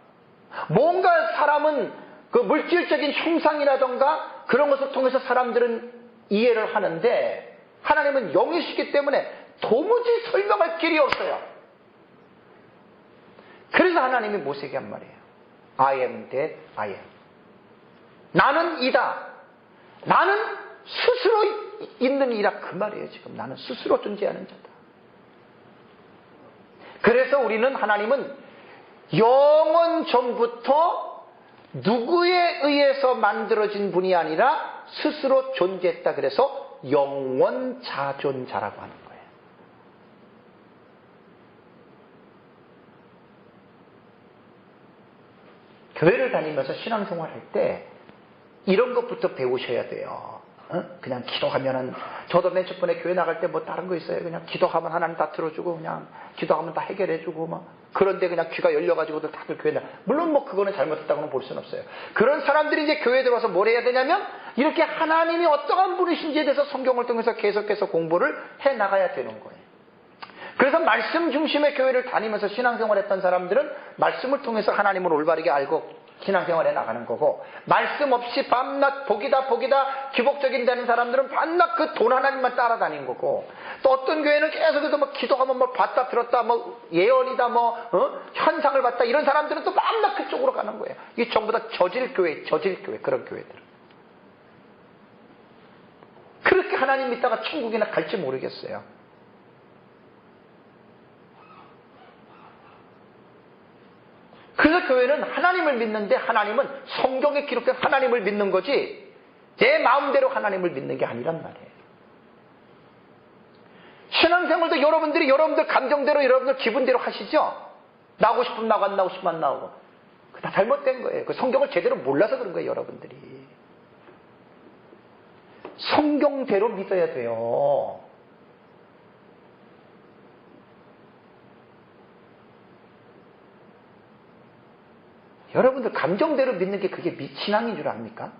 뭔가 사람은 그 물질적인 형상이라던가 그런 것을 통해서 사람들은 이해를 하는데 하나님은 영이시기 때문에 도무지 설명할 길이 없어요. 그래서 하나님이 모세에게 한 말이에요. I am that I am. 나는 이다. 나는 스스로 있는 이라 그 말이에요. 지금 나는 스스로 존재하는 자다. 그래서 우리는 하나님은 영원 전부터 누구에 의해서 만들어진 분이 아니라 스스로 존재했다. 그래서 영원자존자라고 하는 거예요. 교회를 다니면서 신앙생활할 때 이런 것부터 배우셔야 돼요. 그냥 기도하면은, 저도 맨 첫 번에 교회 나갈 때 뭐 다른 거 있어요. 그냥 기도하면 하나님 다 들어주고, 그냥 기도하면 다 해결해주고, 막. 그런데 그냥 귀가 열려가지고도 다들 교회 물론 뭐 그거는 잘못했다고는 볼 수는 없어요. 그런 사람들이 이제 교회에 들어와서 뭘 해야 되냐면, 이렇게 하나님이 어떠한 분이신지에 대해서 성경을 통해서 계속해서 공부를 해 나가야 되는 거예요. 그래서 말씀 중심의 교회를 다니면서 신앙생활 했던 사람들은 말씀을 통해서 하나님을 올바르게 알고 신앙생활에 나가는 거고, 말씀 없이 밤낮 복이다 기복적인 되는 사람들은 밤낮 그 돈 하나님만 따라다닌 거고, 또 어떤 교회는 계속해서 뭐 기도하면 뭐 봤다 들었다 뭐 예언이다 뭐 현상을 봤다 이런 사람들은 또 밤낮 그쪽으로 가는 거예요. 이게 전부 다 저질교회 그런 교회들은. 그렇게 하나님 믿다가 천국이나 갈지 모르겠어요. 그래서 교회는 하나님을 믿는데 하나님은 성경에 기록된 하나님을 믿는 거지 내 마음대로 하나님을 믿는 게 아니란 말이에요. 신앙생활도 여러분들 감정대로 여러분들 기분대로 하시죠? 나오고 싶으면 나오고 안 나오고 싶으면 안 나오고. 그거 다 잘못된 거예요. 그 성경을 제대로 몰라서 그런 거예요. 여러분들이. 성경대로 믿어야 돼요. 여러분들 감정대로 믿는 게 그게 신앙인 줄 압니까?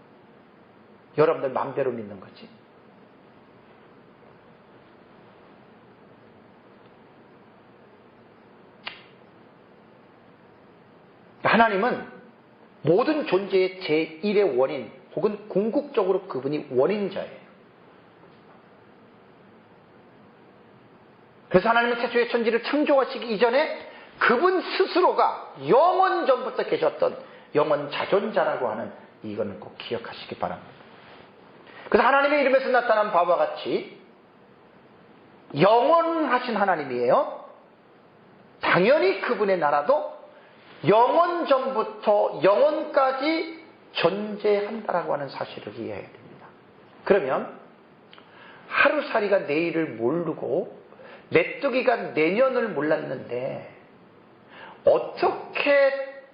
여러분들 마음대로 믿는 거지. 하나님은 모든 존재의 제1의 원인 혹은 궁극적으로 그분이 원인자예요. 그래서 하나님은 태초에 천지를 창조하시기 이전에 그분 스스로가 영원 전부터 계셨던 영원 자존자라고 하는 이거는 꼭 기억하시기 바랍니다. 그래서 하나님의 이름에서 나타난 바와 같이 영원하신 하나님이에요. 당연히 그분의 나라도 영원 전부터 영원까지 존재한다라고 하는 사실을 이해해야 됩니다. 그러면 하루살이가 내일을 모르고 메뚜기가 내년을 몰랐는데 어떻게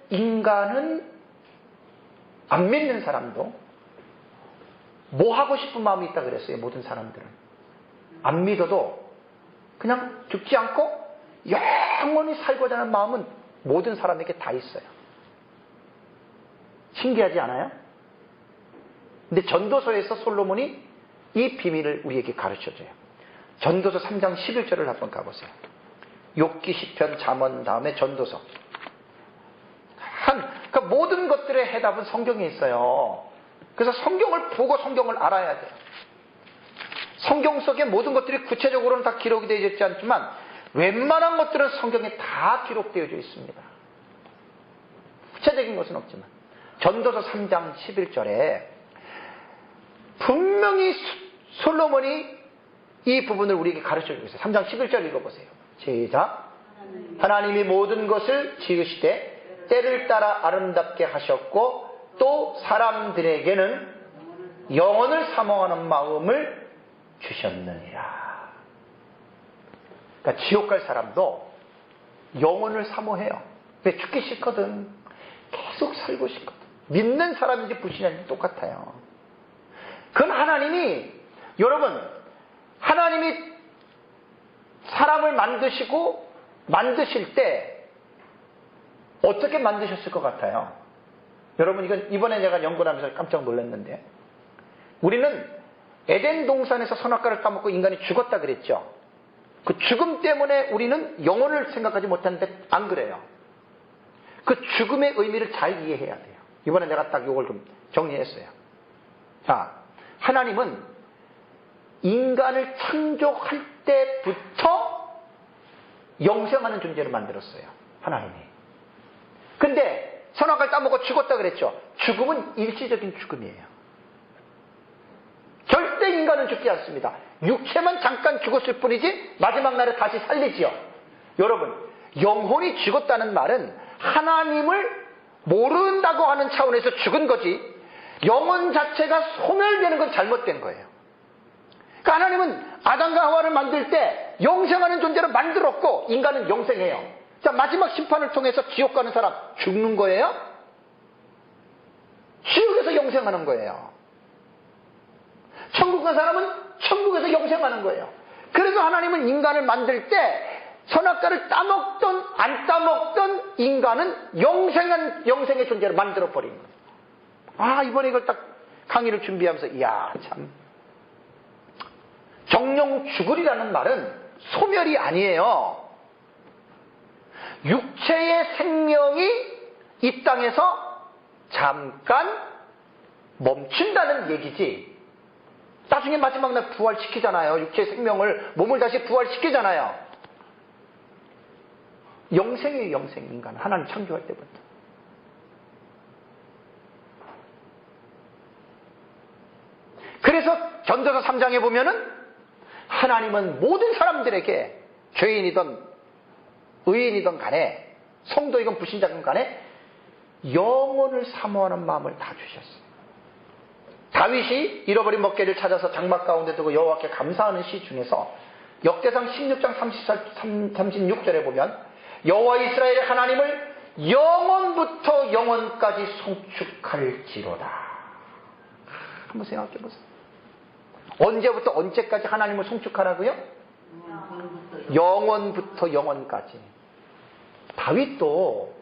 인간은 안 믿는 사람도 뭐 하고 싶은 마음이 있다 그랬어요. 모든 사람들은. 안 믿어도 그냥 죽지 않고 영원히 살고자 하는 마음은 모든 사람에게 다 있어요. 신기하지 않아요? 근데 전도서에서 솔로몬이 이 비밀을 우리에게 가르쳐줘요. 전도서 3장 11절을 한번 가보세요. 욥기, 시편, 잠언 다음에 전도서. 그러니까 모든 것들의 해답은 성경에 있어요. 그래서 성경을 보고 성경을 알아야 돼요. 성경 속에 모든 것들이 구체적으로는 다 기록이 되어 있지 않지만 웬만한 것들은 성경에 다 기록되어 있습니다. 구체적인 것은 없지만 전도서 3장 11절에 분명히 솔로몬이 이 부분을 우리에게 가르쳐주고 있어요. 3장 11절 읽어보세요. 시작. 하나님이 모든 것을 지으시되 때를 따라 아름답게 하셨고 또 사람들에게는 영혼을 사모하는 마음을 주셨느니라. 그러니까 지옥 갈 사람도 영혼을 사모해요. 왜? 죽기 싫거든. 계속 살고 싶거든. 믿는 사람인지 불신자인지 똑같아요. 그건 하나님이, 여러분, 하나님이 사람을 만드실 때 어떻게 만드셨을 것 같아요? 여러분, 이건 이번에 제가 연구를 하면서 깜짝 놀랐는데, 우리는 에덴 동산에서 선악과를 따먹고 인간이 죽었다 그랬죠. 그 죽음 때문에 우리는 영혼을 생각하지 못하는데 안 그래요. 그 죽음의 의미를 잘 이해해야 돼요. 이번에 내가 딱 이걸 좀 정리했어요. 자, 하나님은 인간을 창조할 때부터 영생하는 존재를 만들었어요. 하나님이. 근데 선악과를 따먹고 죽었다 그랬죠. 죽음은 일시적인 죽음이에요. 절대 인간은 죽지 않습니다. 육체만 잠깐 죽었을 뿐이지 마지막 날에 다시 살리지요. 여러분, 영혼이 죽었다는 말은 하나님을 모른다고 하는 차원에서 죽은 거지 영혼 자체가 소멸되는 건 잘못된 거예요. 그러니까 하나님은 아담과 하와를 만들 때 영생하는 존재로 만들었고 인간은 영생해요. 자, 마지막 심판을 통해서 지옥 가는 사람 죽는 거예요? 지옥에서 영생하는 거예요. 천국 간 사람은 천국에서 영생하는 거예요. 그래서 하나님은 인간을 만들 때 선악과를 따먹던 안 따먹던 인간은 영생의 존재를 만들어버린 거예요. 아, 이번에 이걸 딱 강의를 준비하면서 이야, 참, 정령 죽으리라는 말은 소멸이 아니에요. 육체의 생명이 이 땅에서 잠깐 멈춘다는 얘기지, 나중에 마지막 날 부활시키잖아요. 육체의 생명을, 몸을 다시 부활시키잖아요. 영생이에요, 영생. 인간 하나님 창조할 때부터. 그래서 전도서 3장에 보면은 하나님은 모든 사람들에게 죄인이든 의인이든 간에 성도이건 불신자든 간에 영혼을 사모하는 마음을 다 주셨어요. 다윗이 잃어버린 먹개를 찾아서 장막 가운데 두고 여호와께 감사하는 시 중에서 역대상 16장 36절에 보면 여호와 이스라엘의 하나님을 영원부터 영원까지 송축할지로다. 한번 생각해 보세요. 언제부터 언제까지 하나님을 송축하라고요? 영원부터 영원까지. 다윗도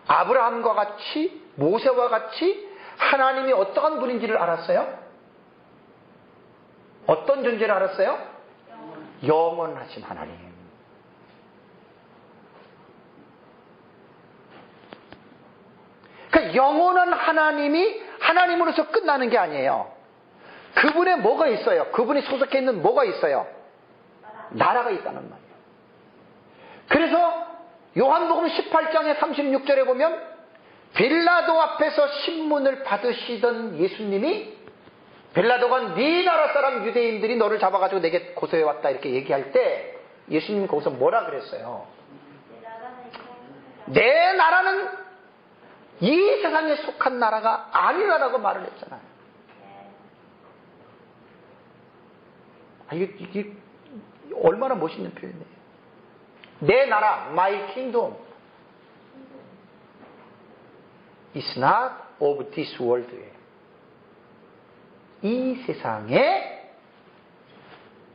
아브라함과 같이 모세와 같이 하나님이 어떠한 분인지를 알았어요? 어떤 존재를 알았어요? 영원하신 하나님. 그러니까 영원한 하나님이 하나님으로서 끝나는 게 아니에요. 그분에 뭐가 있어요? 그분이 소속해 있는 뭐가 있어요? 나라가 있다는 말이에요. 그래서 요한복음 18장의 36절에 보면 빌라도 앞에서 신문을 받으시던 예수님이, 빌라도가 네 나라 사람 유대인들이 너를 잡아가지고 내게 고소해왔다 이렇게 얘기할 때 예수님 거기서 뭐라 그랬어요? 내 나라는 이 세상에 속한 나라가 아니라고 말을 했잖아요. 이게 얼마나 멋있는 표현이에요. 내 나라, my kingdom is not of this world예요. 이 세상에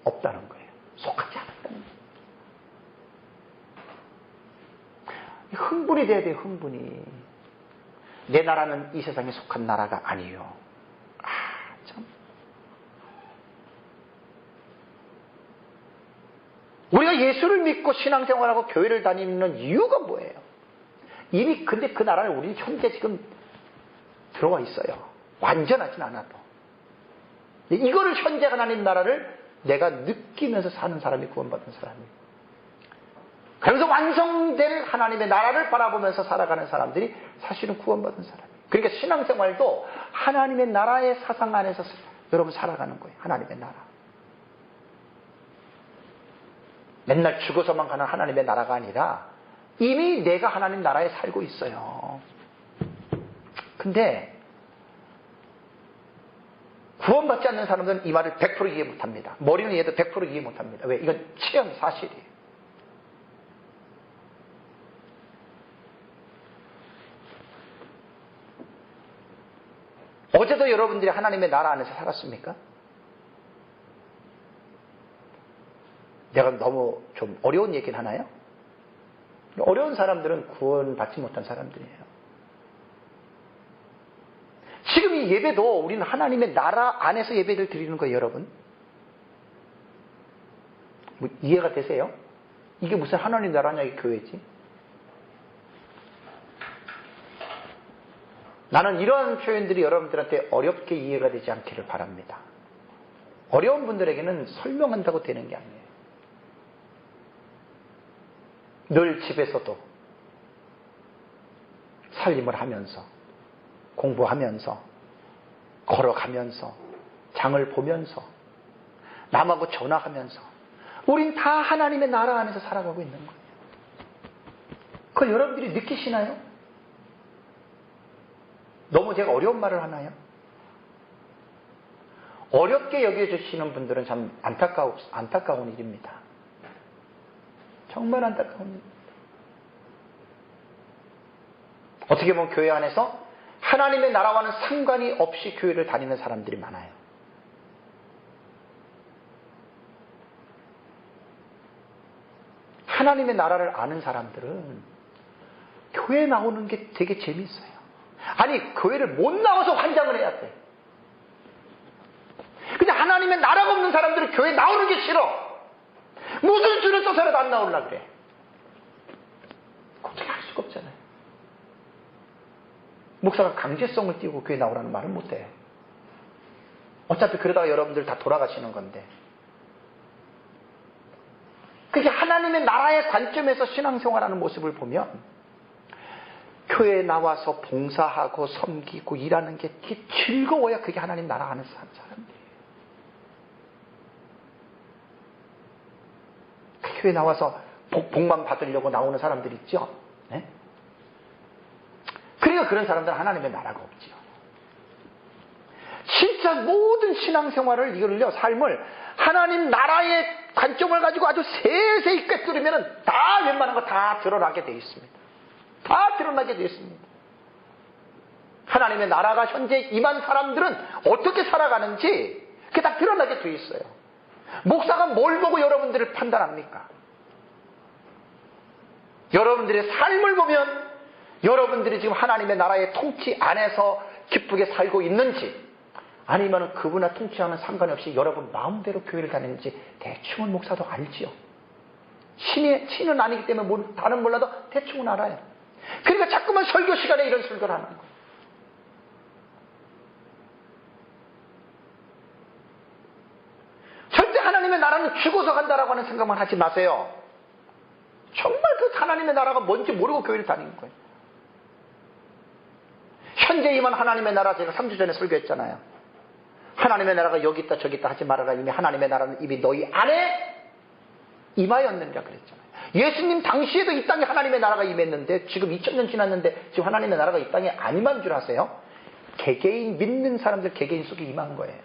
없다는 거예요. 속하지 않았다는 거예요. 흥분이 돼야 돼요. 흥분이. 내 나라는 이 세상에 속한 나라가 아니에요. 참. 우리가 예수를 믿고 신앙생활하고 교회를 다니는 이유가 뭐예요? 이미 근데 그 나라를 우리는 현재 지금 들어와 있어요. 완전하진 않아도. 이거를 현재 하나님 나라를 내가 느끼면서 사는 사람이 구원받은 사람이에요. 그래서 완성될 하나님의 나라를 바라보면서 살아가는 사람들이 사실은 구원받은 사람이에요. 그러니까 신앙생활도 하나님의 나라의 사상 안에서 여러분 살아가는 거예요. 하나님의 나라. 맨날 죽어서만 가는 하나님의 나라가 아니라 이미 내가 하나님 나라에 살고 있어요. 근데 구원받지 않는 사람들은 이 말을 100% 이해 못합니다. 머리는 이해도 100% 이해 못합니다. 왜? 이건 체험 사실이에요. 어제도 여러분들이 하나님의 나라 안에서 살았습니까? 내가 너무 좀 어려운 얘기를 하나요? 어려운 사람들은 구원받지 못한 사람들이에요. 지금 이 예배도 우리는 하나님의 나라 안에서 예배를 드리는 거예요, 여러분. 뭐 이해가 되세요? 이게 무슨 하나님 나라냐, 이 교회지? 나는 이런 표현들이 여러분들한테 어렵게 이해가 되지 않기를 바랍니다. 어려운 분들에게는 설명한다고 되는 게 아니에요. 늘 집에서도 살림을 하면서 공부하면서 걸어가면서 장을 보면서 남하고 전화하면서 우린 다 하나님의 나라 안에서 살아가고 있는 거예요. 그걸 여러분들이 느끼시나요? 너무 제가 어려운 말을 하나요? 어렵게 여겨주시는 분들은 참 안타까운 일입니다. 정말 안타까운 일입니다. 어떻게 보면 교회 안에서 하나님의 나라와는 상관이 없이 교회를 다니는 사람들이 많아요. 하나님의 나라를 아는 사람들은 교회 나오는 게 되게 재밌어요. 아니, 교회를 못 나와서 환장을 해야 돼. 근데 하나님의 나라가 없는 사람들은 교회 나오는 게 싫어. 무슨 줄을 써서라도 안 나오려고 그래. 어떻게 할 수가 없잖아요. 목사가 강제성을 띄우고 교회 나오라는 말은 못해. 어차피 그러다가 여러분들 다 돌아가시는 건데. 그게 하나님의 나라의 관점에서 신앙생활하는 모습을 보면 교회에 나와서 봉사하고 섬기고 일하는 게 즐거워야 그게 하나님 나라 안에서 사는 사람들이에요. 교회에 나와서 복만 받으려고 나오는 사람들 있죠? 네? 그러니까 그런 사람들은 하나님의 나라가 없죠. 진짜 모든 신앙생활을 이걸요, 삶을 하나님 나라의 관점을 가지고 아주 세세히 꿰뚫으면 다 웬만한 거 다 드러나게 되어 있습니다. 다 드러나게 되어 있습니다. 하나님의 나라가 현재 임한 사람들은 어떻게 살아가는지 그게 다 드러나게 되어 있어요. 목사가 뭘 보고 여러분들을 판단합니까? 여러분들의 삶을 보면 여러분들이 지금 하나님의 나라의 통치 안에서 기쁘게 살고 있는지, 아니면 그분과 통치와는 상관없이 여러분 마음대로 교회를 다니는지 대충은 목사도 알지요. 신은 아니기 때문에 다른 몰라도 대충은 알아요. 그러니까 자꾸만 설교 시간에 이런 설교를 하는 거예요. 절대 하나님의 나라는 죽어서 간다라고 하는 생각만 하지 마세요. 정말 그 하나님의 나라가 뭔지 모르고 교회를 다니는 거예요. 현재 임한 하나님의 나라, 제가 3주 전에 설교했잖아요. 하나님의 나라가 여기 있다 저기 있다 하지 말아라. 이미 하나님의 나라는 이미 너희 안에 임하였느니라 그랬잖아요. 예수님 당시에도 이 땅에 하나님의 나라가 임했는데 지금 2000년 지났는데 지금 하나님의 나라가 이 땅에 안 임한 줄 아세요? 개개인 믿는 사람들 개개인 속에 임한 거예요.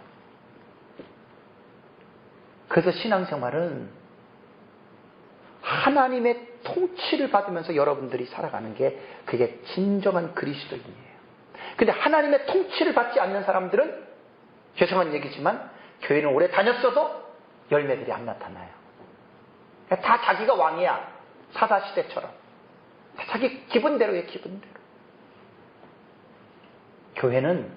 그래서 신앙생활은 하나님의 통치를 받으면서 여러분들이 살아가는 게 그게 진정한 그리스도인이에요. 근데 하나님의 통치를 받지 않는 사람들은 죄송한 얘기지만 교회는 오래 다녔어도 열매들이 안 나타나요. 다 자기가 왕이야. 사사시대처럼. 다 자기 기분대로 해, 기분대로. 교회는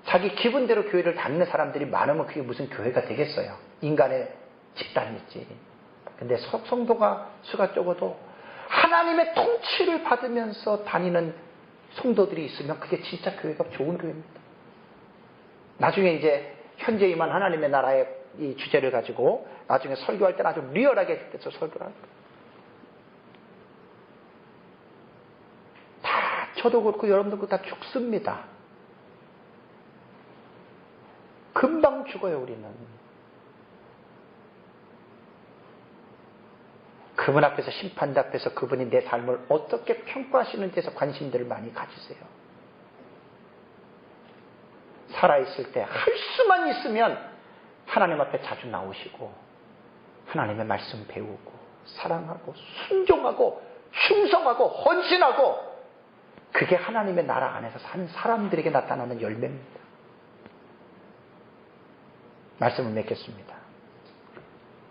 자기 기분대로 교회를 다니는 사람들이 많으면 그게 무슨 교회가 되겠어요. 인간의 집단이지. 근데 성도가 수가 적어도 하나님의 통치를 받으면서 다니는 성도들이 있으면 그게 진짜 교회가 좋은 교회입니다. 나중에 이제 현재 임한 하나님의 나라의 이 주제를 가지고 나중에 설교할 때는 아주 리얼하게 그래서 설교를 합니다. 다 저도 그렇고 여러분도 그렇고 다 죽습니다. 금방 죽어요, 우리는. 그분 앞에서 심판대 앞에서 그분이 내 삶을 어떻게 평가하시는지에서 관심들을 많이 가지세요. 살아있을 때 할 수만 있으면 하나님 앞에 자주 나오시고 하나님의 말씀 배우고 사랑하고 순종하고 충성하고 헌신하고 그게 하나님의 나라 안에서 사는 사람들에게 나타나는 열매입니다. 말씀을 맺겠습니다.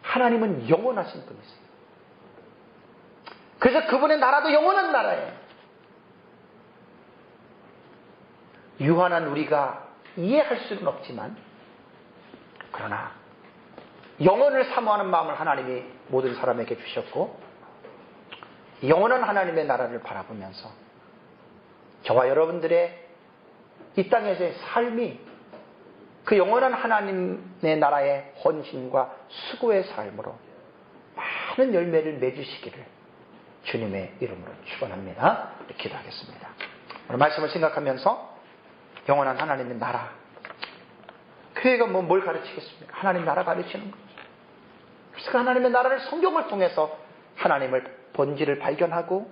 하나님은 영원하신 분이세요. 그래서 그분의 나라도 영원한 나라예요. 유한한 우리가 이해할 수는 없지만 그러나 영원을 사모하는 마음을 하나님이 모든 사람에게 주셨고 영원한 하나님의 나라를 바라보면서 저와 여러분들의 이 땅에서의 삶이 그 영원한 하나님의 나라의 헌신과 수고의 삶으로 많은 열매를 맺으시기를 주님의 이름으로 축원합니다. 기도하겠습니다. 오늘 말씀을 생각하면서 영원한 하나님의 나라, 교회가 뭘 가르치겠습니까? 하나님 나라 가르치는 거죠. 그래서 그 하나님의 나라를 성경을 통해서 하나님의 본질을 발견하고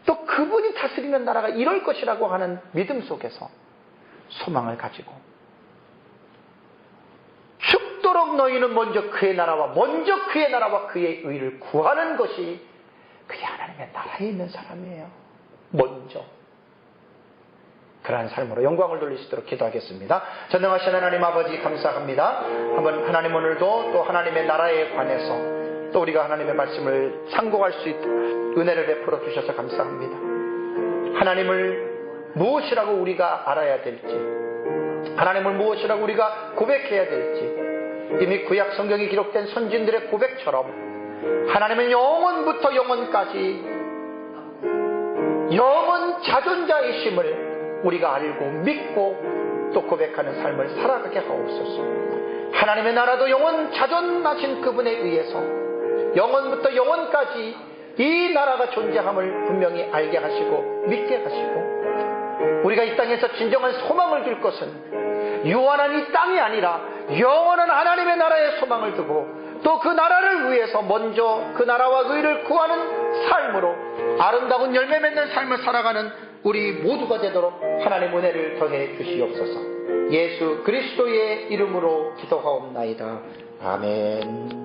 또 그분이 다스리는 나라가 이럴 것이라고 하는 믿음 속에서 소망을 가지고 죽도록 너희는 먼저 그의 나라와 그의 의를 구하는 것이 그게 하나님의 나라에 있는 사람이에요. 먼저 그러한 삶으로 영광을 돌릴 수 있도록 기도하겠습니다. 전능하신 하나님 아버지 감사합니다. 한번 하나님 오늘도 또 하나님의 나라에 관해서 또 우리가 하나님의 말씀을 상고할 수 있도록 은혜를 베풀어 주셔서 감사합니다. 하나님을 무엇이라고 우리가 알아야 될지, 하나님을 무엇이라고 우리가 고백해야 될지, 이미 구약 성경에 기록된 선진들의 고백처럼 하나님은 영원부터 영원까지 영원 자존자이심을 우리가 알고 믿고 또 고백하는 삶을 살아가게 하옵소서. 하나님의 나라도 영원 자존하신 그분에 의해서 영원부터 영원까지 이 나라가 존재함을 분명히 알게 하시고 믿게 하시고 우리가 이 땅에서 진정한 소망을 줄 것은 유한한 이 땅이 아니라 영원한 하나님의 나라에 소망을 두고 또 그 나라를 위해서 먼저 그 나라와 그 의를 구하는 삶으로 아름다운 열매 맺는 삶을 살아가는 우리 모두가 되도록 하나님의 은혜를 더해 주시옵소서. 예수 그리스도의 이름으로 기도하옵나이다. 아멘.